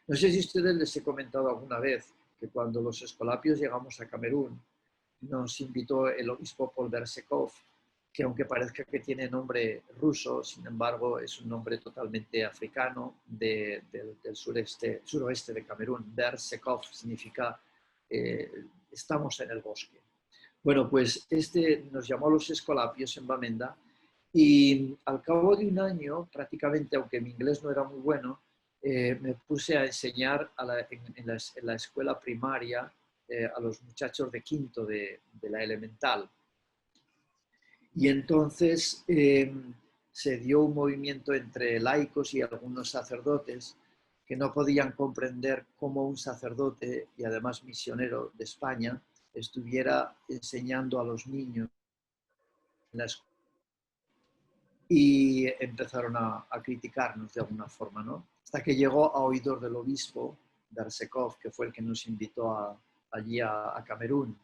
No sé si a ustedes les he comentado alguna vez que cuando los escolapios llegamos a Camerún, nos invitó el obispo Paul Bersekov, que aunque parezca que tiene nombre ruso, sin embargo es un nombre totalmente africano del suroeste de Camerún. Bersekov significa estamos en el bosque. Bueno, pues nos llamó a los escolapios en Bamenda y al cabo de un año, prácticamente, aunque mi inglés no era muy bueno, me puse a enseñar en la escuela primaria a los muchachos de quinto de la elemental. Y entonces se dio un movimiento entre laicos y algunos sacerdotes que no podían comprender cómo un sacerdote y además misionero de España estuviera enseñando a los niños en la escuela. Y empezaron a criticarnos de alguna forma, ¿no? Hasta que llegó a oídos del obispo Bersekov, que fue el que nos invitó allí a Camerún.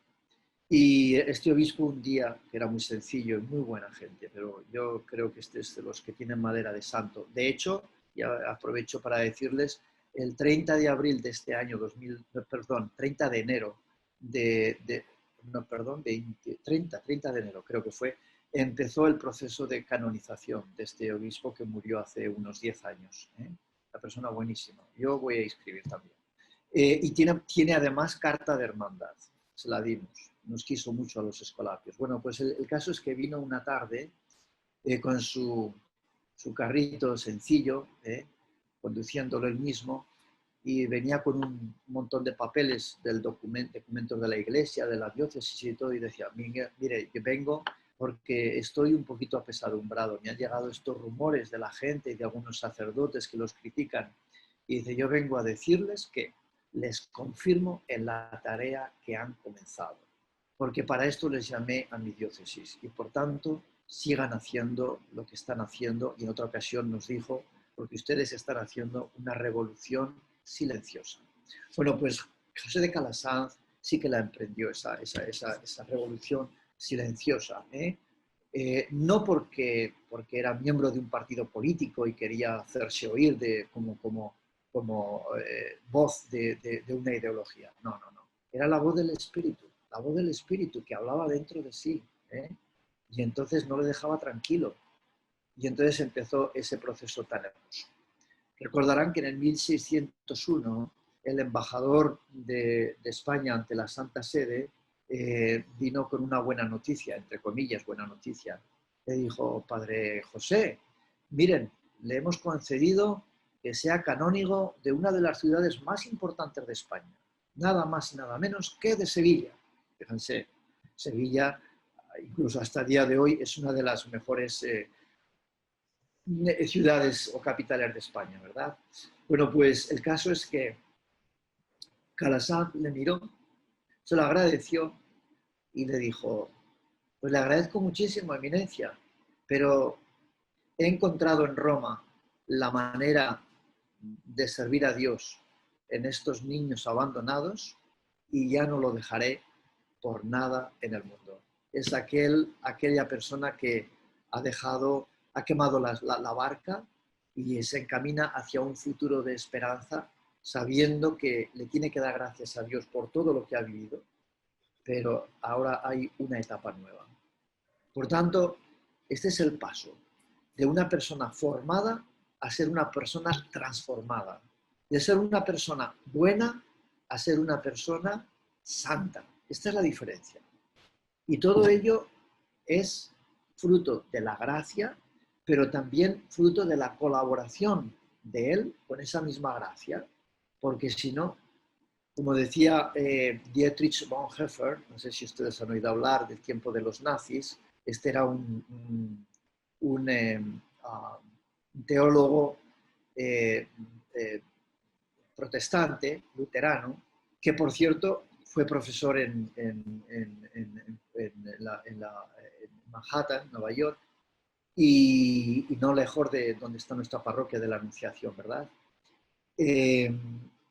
Y este obispo un día, que era muy sencillo y muy buena gente, pero yo creo que este es de los que tienen madera de santo. De hecho, ya aprovecho para decirles, el 30 de abril de este año, 30 de enero, 30 de enero creo que fue, empezó el proceso de canonización de este obispo que murió hace unos 10 años. Una persona buenísima. Yo voy a escribir también. Y tiene además carta de hermandad. se la dimos. Nos quiso mucho a los escolapios. Bueno, pues el caso es que vino una tarde con su carrito sencillo, conduciéndolo él mismo, y venía con un montón de papeles documentos de la iglesia, de la diócesis y todo, y decía, mire, yo vengo porque estoy un poquito apesadumbrado, me han llegado estos rumores de la gente y de algunos sacerdotes que los critican, y dice, yo vengo a decirles que les confirmo en la tarea que han comenzado, porque para esto les llamé a mi diócesis, y por tanto sigan haciendo lo que están haciendo, y en otra ocasión nos dijo, porque ustedes están haciendo una revolución silenciosa. Bueno, pues José de Calasanz sí que la emprendió, esa revolución silenciosa, no porque era miembro de un partido político y quería hacerse oír como voz de una ideología. No, no, no. Era la voz del Espíritu que hablaba dentro de sí, y entonces no le dejaba tranquilo. Y entonces empezó ese proceso tan hermoso. Recordarán que en el 1601 el embajador de España ante la Santa Sede vino con una buena noticia, entre comillas, buena noticia. Le dijo, Padre José, miren, le hemos concedido que sea canónigo de una de las ciudades más importantes de España, nada más y nada menos que de Sevilla. Fíjense, Sevilla, incluso hasta el día de hoy, es una de las mejores ciudades o capitales de España, ¿verdad? Bueno, pues el caso es que Calasanz le miró, se lo agradeció y le dijo, pues le agradezco muchísimo, Eminencia, pero he encontrado en Roma la manera de servir a Dios en estos niños abandonados y ya no lo dejaré por nada en el mundo. Es aquella persona que ha quemado la barca y se encamina hacia un futuro de esperanza, sabiendo que le tiene que dar gracias a Dios por todo lo que ha vivido, pero ahora hay una etapa nueva. Por tanto, este es el paso de una persona formada a ser una persona transformada, de ser una persona buena a ser una persona santa. Esta es la diferencia. Y todo ello es fruto de la gracia, pero también fruto de la colaboración de él con esa misma gracia, porque si no, como decía Dietrich Bonhoeffer, no sé si ustedes han oído hablar del tiempo de los nazis, este era un teólogo protestante, luterano, que por cierto fue profesor en Manhattan, Nueva York, y no lejos de donde está nuestra parroquia de la Anunciación, ¿verdad?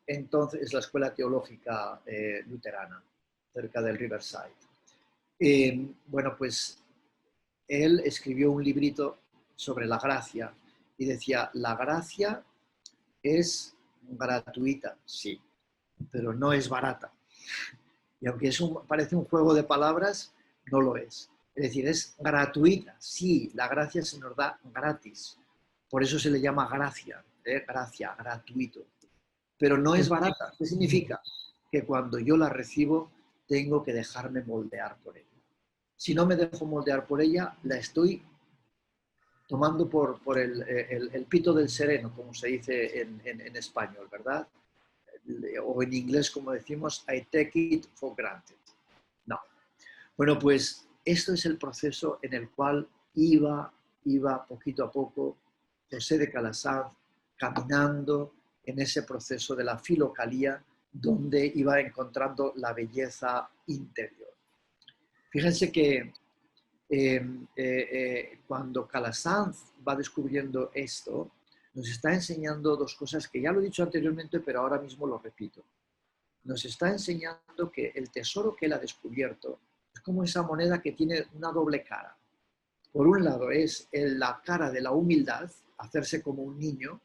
Entonces, es la escuela teológica luterana, cerca del Riverside. Bueno, pues él escribió un librito sobre la gracia y decía, la gracia es gratuita, sí, pero no es barata. Y aunque parece un juego de palabras, no lo es. Es decir, es gratuita, sí, la gracia se nos da gratis. Por eso se le llama gracia, gracia, gratuito. Pero no es barata. ¿Qué significa? Que cuando yo la recibo, tengo que dejarme moldear por ella. Si no me dejo moldear por ella, la estoy tomando por el pito del sereno, como se dice en español, ¿verdad? O en inglés, como decimos, I take it for granted. No. Bueno, pues esto es el proceso en el cual iba poquito a poco José de Calasanz caminando en ese proceso de la filocalía donde iba encontrando la belleza interior. Fíjense que cuando Calasanz va descubriendo esto, nos está enseñando dos cosas que ya lo he dicho anteriormente, pero ahora mismo lo repito. Nos está enseñando que el tesoro que él ha descubierto es como esa moneda que tiene una doble cara. Por un lado es la cara de la humildad, hacerse como un niño,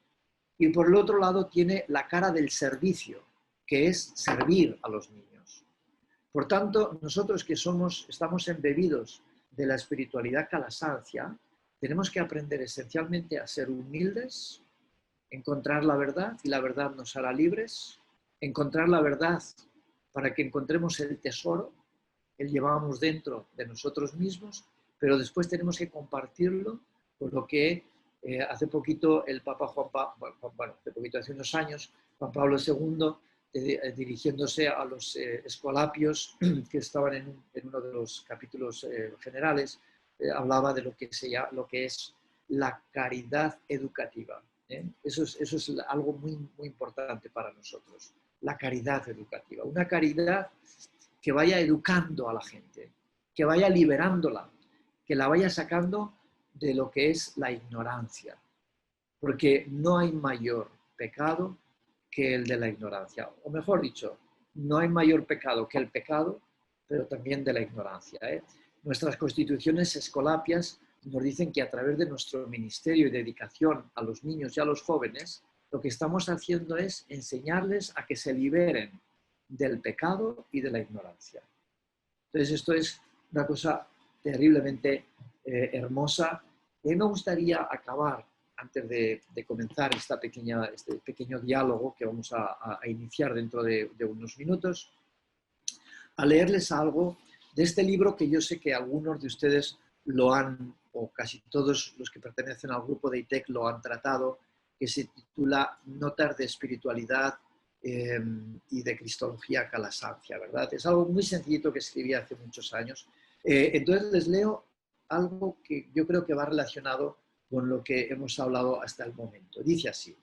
y por el otro lado tiene la cara del servicio, que es servir a los niños. Por tanto, nosotros que estamos embebidos de la espiritualidad calasancia, tenemos que aprender esencialmente a ser humildes, encontrar la verdad y la verdad nos hará libres, encontrar la verdad para que encontremos el tesoro que llevamos dentro de nosotros mismos, pero después tenemos que compartirlo con lo que hace poquito el Papa hace unos años, Juan Pablo II, dirigiéndose a los escolapios que estaban en uno de los capítulos generales, hablaba de lo que es la caridad educativa. Eso es algo muy, muy importante para nosotros, la caridad educativa. Una caridad que vaya educando a la gente, que vaya liberándola, que la vaya sacando de lo que es la ignorancia. Porque no hay mayor pecado que el de la ignorancia. O mejor dicho, no hay mayor pecado que el pecado, pero también de la ignorancia. Nuestras constituciones escolapias nos dicen que a través de nuestro ministerio y dedicación a los niños y a los jóvenes, lo que estamos haciendo es enseñarles a que se liberen del pecado y de la ignorancia. Entonces esto es una cosa terriblemente hermosa. Y me gustaría acabar, antes de comenzar este pequeño diálogo que vamos a iniciar dentro de unos minutos, a leerles algo de este libro que yo sé que algunos de ustedes lo han, o casi todos los que pertenecen al grupo de ITEC lo han tratado, que se titula Notas de Espiritualidad y de Cristología Calasanzia, ¿verdad? Es algo muy sencillito que escribí hace muchos años. Entonces les leo algo que yo creo que va relacionado con lo que hemos hablado hasta el momento. Dice así: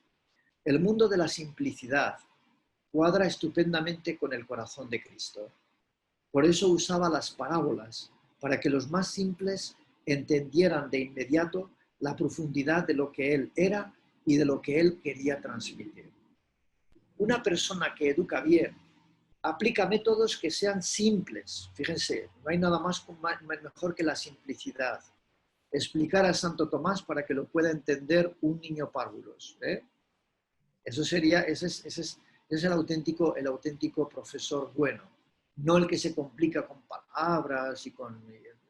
el mundo de la simplicidad cuadra estupendamente con el corazón de Cristo. Por eso usaba las parábolas, para que los más simples entendieran de inmediato la profundidad de lo que Él era y de lo que Él quería transmitir. Una persona que educa bien aplica métodos que sean simples. Fíjense, no hay nada mejor que la simplicidad. Explicar a Santo Tomás para que lo pueda entender un niño párvulos. Ese es el auténtico profesor bueno, no el que se complica con palabras y con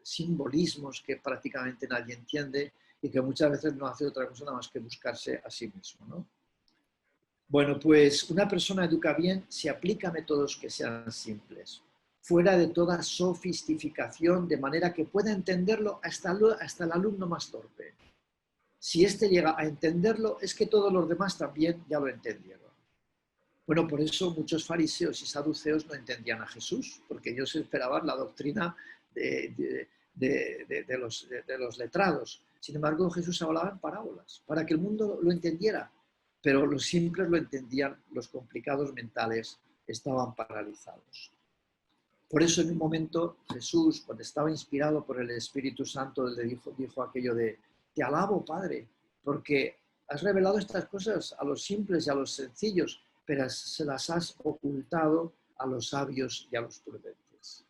simbolismos que prácticamente nadie entiende y que muchas veces no hace otra cosa nada más que buscarse a sí mismo, ¿no? Bueno, pues una persona educa bien si aplica métodos que sean simples, fuera de toda sofisticación, de manera que pueda entenderlo hasta el alumno más torpe. Si éste llega a entenderlo, es que todos los demás también ya lo entendieron. Bueno, por eso muchos fariseos y saduceos no entendían a Jesús, porque ellos esperaban la doctrina de los letrados. Sin embargo, Jesús hablaba en parábolas, para que el mundo lo entendiera, pero los simples lo entendían, los complicados mentales estaban paralizados. Por eso en un momento Jesús, cuando estaba inspirado por el Espíritu Santo, le dijo aquello de: te alabo, Padre, porque has revelado estas cosas a los simples y a los sencillos, pero se las has ocultado a los sabios y a los prudentes.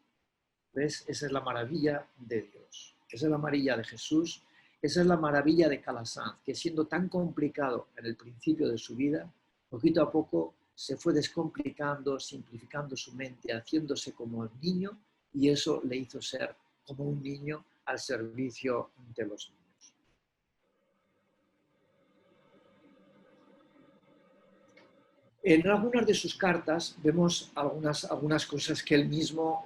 ¿Ves? Esa es la maravilla de Dios. Esa es la maravilla de Jesús. Esa es la maravilla de Calasanz, que siendo tan complicado en el principio de su vida, poquito a poco se fue descomplicando, simplificando su mente, haciéndose como el niño, y eso le hizo ser como un niño al servicio de los niños. En algunas de sus cartas vemos algunas cosas que él mismo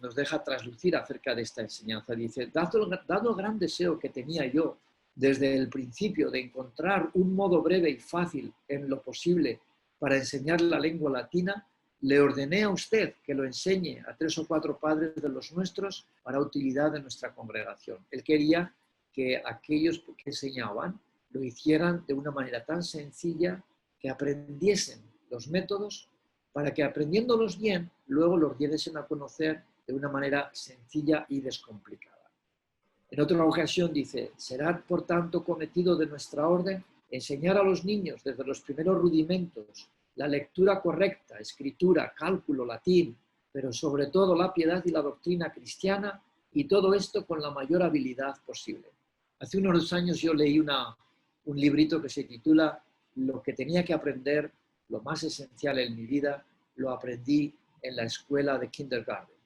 nos deja traslucir acerca de esta enseñanza. Dice: dado el gran deseo que tenía yo desde el principio de encontrar un modo breve y fácil en lo posible para enseñar la lengua latina, le ordené a usted que lo enseñe a 3 o 4 padres de los nuestros para utilidad de nuestra congregación. Él quería que aquellos que enseñaban lo hicieran de una manera tan sencilla, que aprendiesen los métodos para que, aprendiéndolos bien, luego los diesen a conocer de una manera sencilla y descomplicada. En otra ocasión dice: será por tanto cometido de nuestra orden enseñar a los niños desde los primeros rudimentos la lectura correcta, escritura, cálculo, latín, pero sobre todo la piedad y la doctrina cristiana, y todo esto con la mayor habilidad posible. Hace unos años yo leí un librito que se titula Lo que tenía que aprender, lo más esencial en mi vida, lo aprendí en la escuela de kindergarten.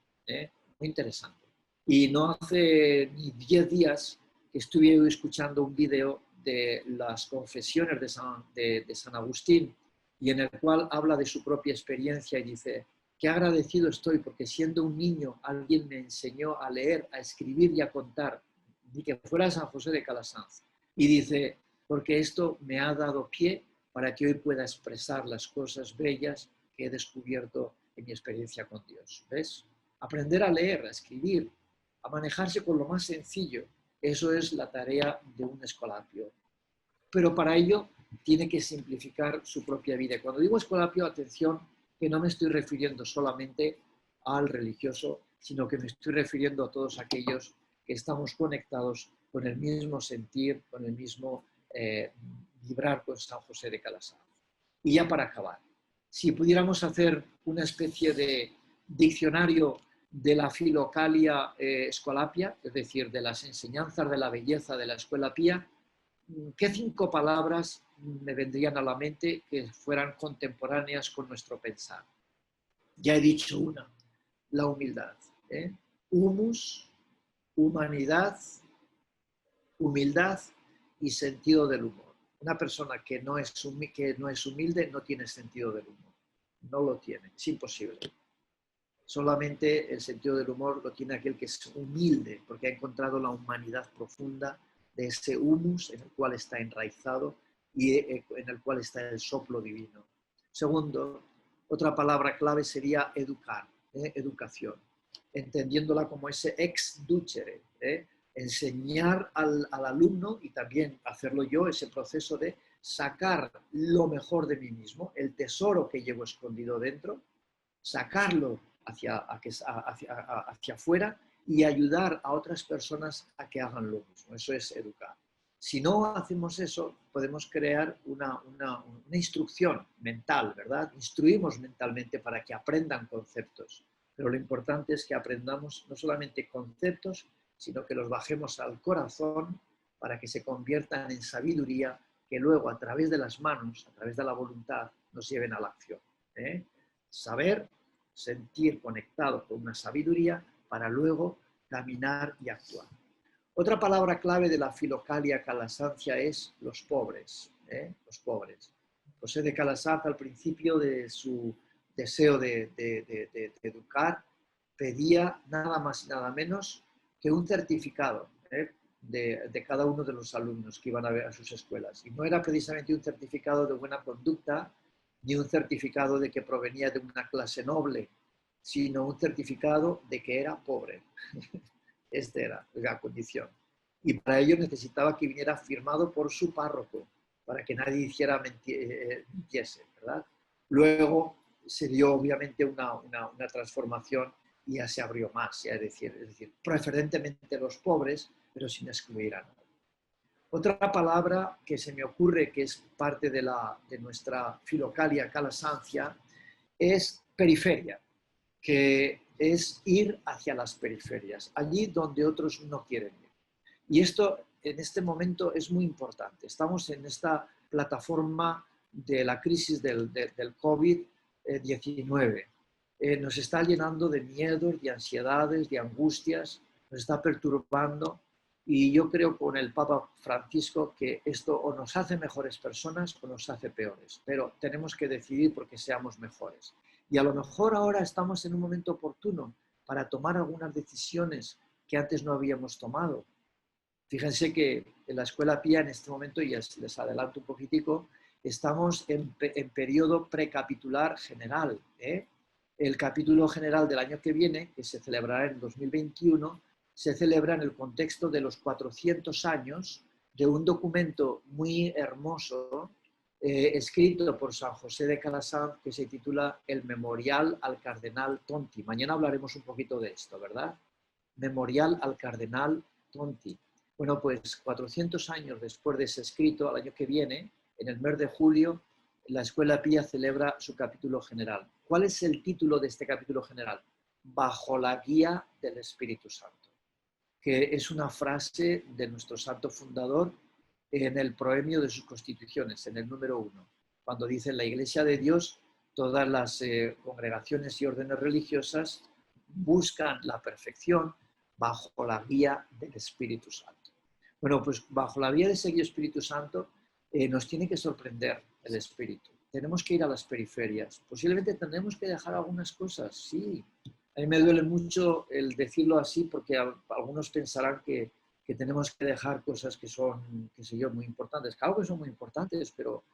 Muy interesante. Y no hace ni 10 días que estuve escuchando un vídeo de las confesiones de San Agustín, y en el cual habla de su propia experiencia y dice: qué agradecido estoy porque siendo un niño alguien me enseñó a leer, a escribir y a contar, ni que fuera San José de Calasanz. Y dice, porque esto me ha dado pie para que hoy pueda expresar las cosas bellas que he descubierto en mi experiencia con Dios. ¿Ves? Aprender a leer, a escribir, a manejarse con lo más sencillo, eso es la tarea de un escolapio. Pero para ello tiene que simplificar su propia vida. Y cuando digo escolapio, atención, que no me estoy refiriendo solamente al religioso, sino que me estoy refiriendo a todos aquellos que estamos conectados con el mismo sentir, con el mismo vibrar con San José de Calasanz. Y ya para acabar, si pudiéramos hacer una especie de diccionario de la filocalia escolapia, es decir, de las enseñanzas de la belleza de la escuela pía, ¿qué 5 palabras me vendrían a la mente que fueran contemporáneas con nuestro pensar? Ya he dicho una, la humildad. Humus, humanidad, humildad y sentido del humor. Una persona que no es humilde no tiene sentido del humor. No lo tiene, es imposible. Solamente el sentido del humor lo tiene aquel que es humilde, porque ha encontrado la humanidad profunda de ese humus en el cual está enraizado y en el cual está el soplo divino. Segundo, otra palabra clave sería educar, educación, entendiéndola como ese ex ducere, enseñar al alumno y también hacerlo yo, ese proceso de sacar lo mejor de mí mismo, el tesoro que llevo escondido dentro, sacarlo hacia afuera y ayudar a otras personas a que hagan lo mismo. Eso es educar. Si no hacemos eso, podemos crear una instrucción mental, ¿verdad? Instruimos mentalmente para que aprendan conceptos. Pero lo importante es que aprendamos no solamente conceptos, sino que los bajemos al corazón para que se conviertan en sabiduría que luego a través de las manos, a través de la voluntad, nos lleven a la acción. Saber, sentir conectado con una sabiduría para luego caminar y actuar. Otra palabra clave de la filocalia calasancia es los pobres. Los pobres. José de Calasanz, al principio de su deseo de educar, pedía nada más y nada menos que un certificado de cada uno de los alumnos que iban a ver a sus escuelas. Y no era precisamente un certificado de buena conducta, ni un certificado de que provenía de una clase noble, sino un certificado de que era pobre. Esta era la condición. Y para ello necesitaba que viniera firmado por su párroco, para que nadie hiciera mintiese, ¿verdad? Luego se dio obviamente una transformación y ya se abrió más, es decir, preferentemente los pobres, pero sin excluir a nadie. Otra palabra que se me ocurre que es parte de nuestra filocalia calasancia es periferia, que es ir hacia las periferias, allí donde otros no quieren ir. Y esto en este momento es muy importante. Estamos en esta plataforma de la crisis del COVID-19. Nos está llenando de miedos, de ansiedades, de angustias, nos está perturbando. Y yo creo con el Papa Francisco que esto o nos hace mejores personas o nos hace peores, pero tenemos que decidir porque seamos mejores. Y a lo mejor ahora estamos en un momento oportuno para tomar algunas decisiones que antes no habíamos tomado. Fíjense que en la Escuela Pía en este momento, y les adelanto un poquitico, estamos en periodo precapitular general. El capítulo general del año que viene, que se celebrará en 2021, se celebra en el contexto de los 400 años de un documento muy hermoso escrito por San José de Calasanz que se titula El Memorial al Cardenal Tonti. Mañana hablaremos un poquito de esto, ¿verdad? Memorial al Cardenal Tonti. Bueno, pues 400 años después de ese escrito, al año que viene, en el mes de julio, la Escuela Pía celebra su capítulo general. ¿Cuál es el título de este capítulo general? Bajo la guía del Espíritu Santo, que es una frase de nuestro santo fundador en el proemio de sus constituciones, en el número 1, cuando dice: la Iglesia de Dios, todas las congregaciones y órdenes religiosas buscan la perfección bajo la guía del Espíritu Santo. Bueno, pues bajo la guía de ese Espíritu Santo nos tiene que sorprender el Espíritu. tenemos que ir a las periferias. Posiblemente tendremos que dejar algunas cosas, sí. A mí me duele mucho el decirlo así porque algunos pensarán que tenemos que dejar cosas que son, qué sé yo, muy importantes. Claro que son muy importantes, pero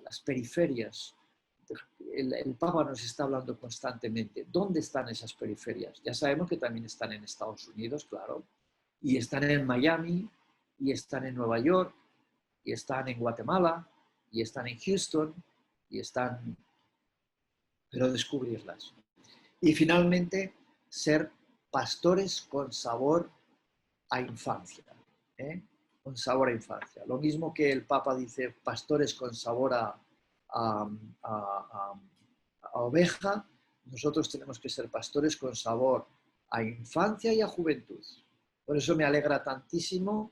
las periferias, el Papa nos está hablando constantemente. ¿Dónde están esas periferias? Ya sabemos que también están en Estados Unidos, claro, y están en Miami, y están en Nueva York, y están en Guatemala, y están en Houston, y están, pero descubrirlas. Y finalmente, ser pastores con sabor a infancia, ¿eh? Con sabor a infancia. Lo mismo que el Papa dice, pastores con sabor a, a, a oveja, nosotros tenemos que ser pastores con sabor a infancia y a juventud. Por eso me alegra tantísimo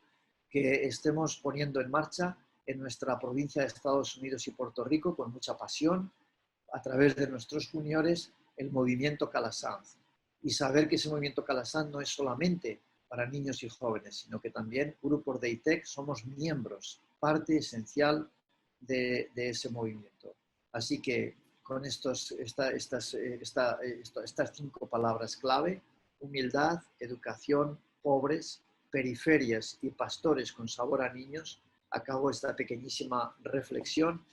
que estemos poniendo en marcha en nuestra provincia de Estados Unidos y Puerto Rico con mucha pasión, a través de nuestros juniores, el movimiento Calasanz. Y saber que ese movimiento Calasanz no es solamente para niños y jóvenes, sino que también grupos de ITEC somos miembros, parte esencial de ese movimiento. Así que con estas 5 palabras clave, humildad, educación, pobres, periferias y pastores con sabor a niños, acabo esta pequeñísima reflexión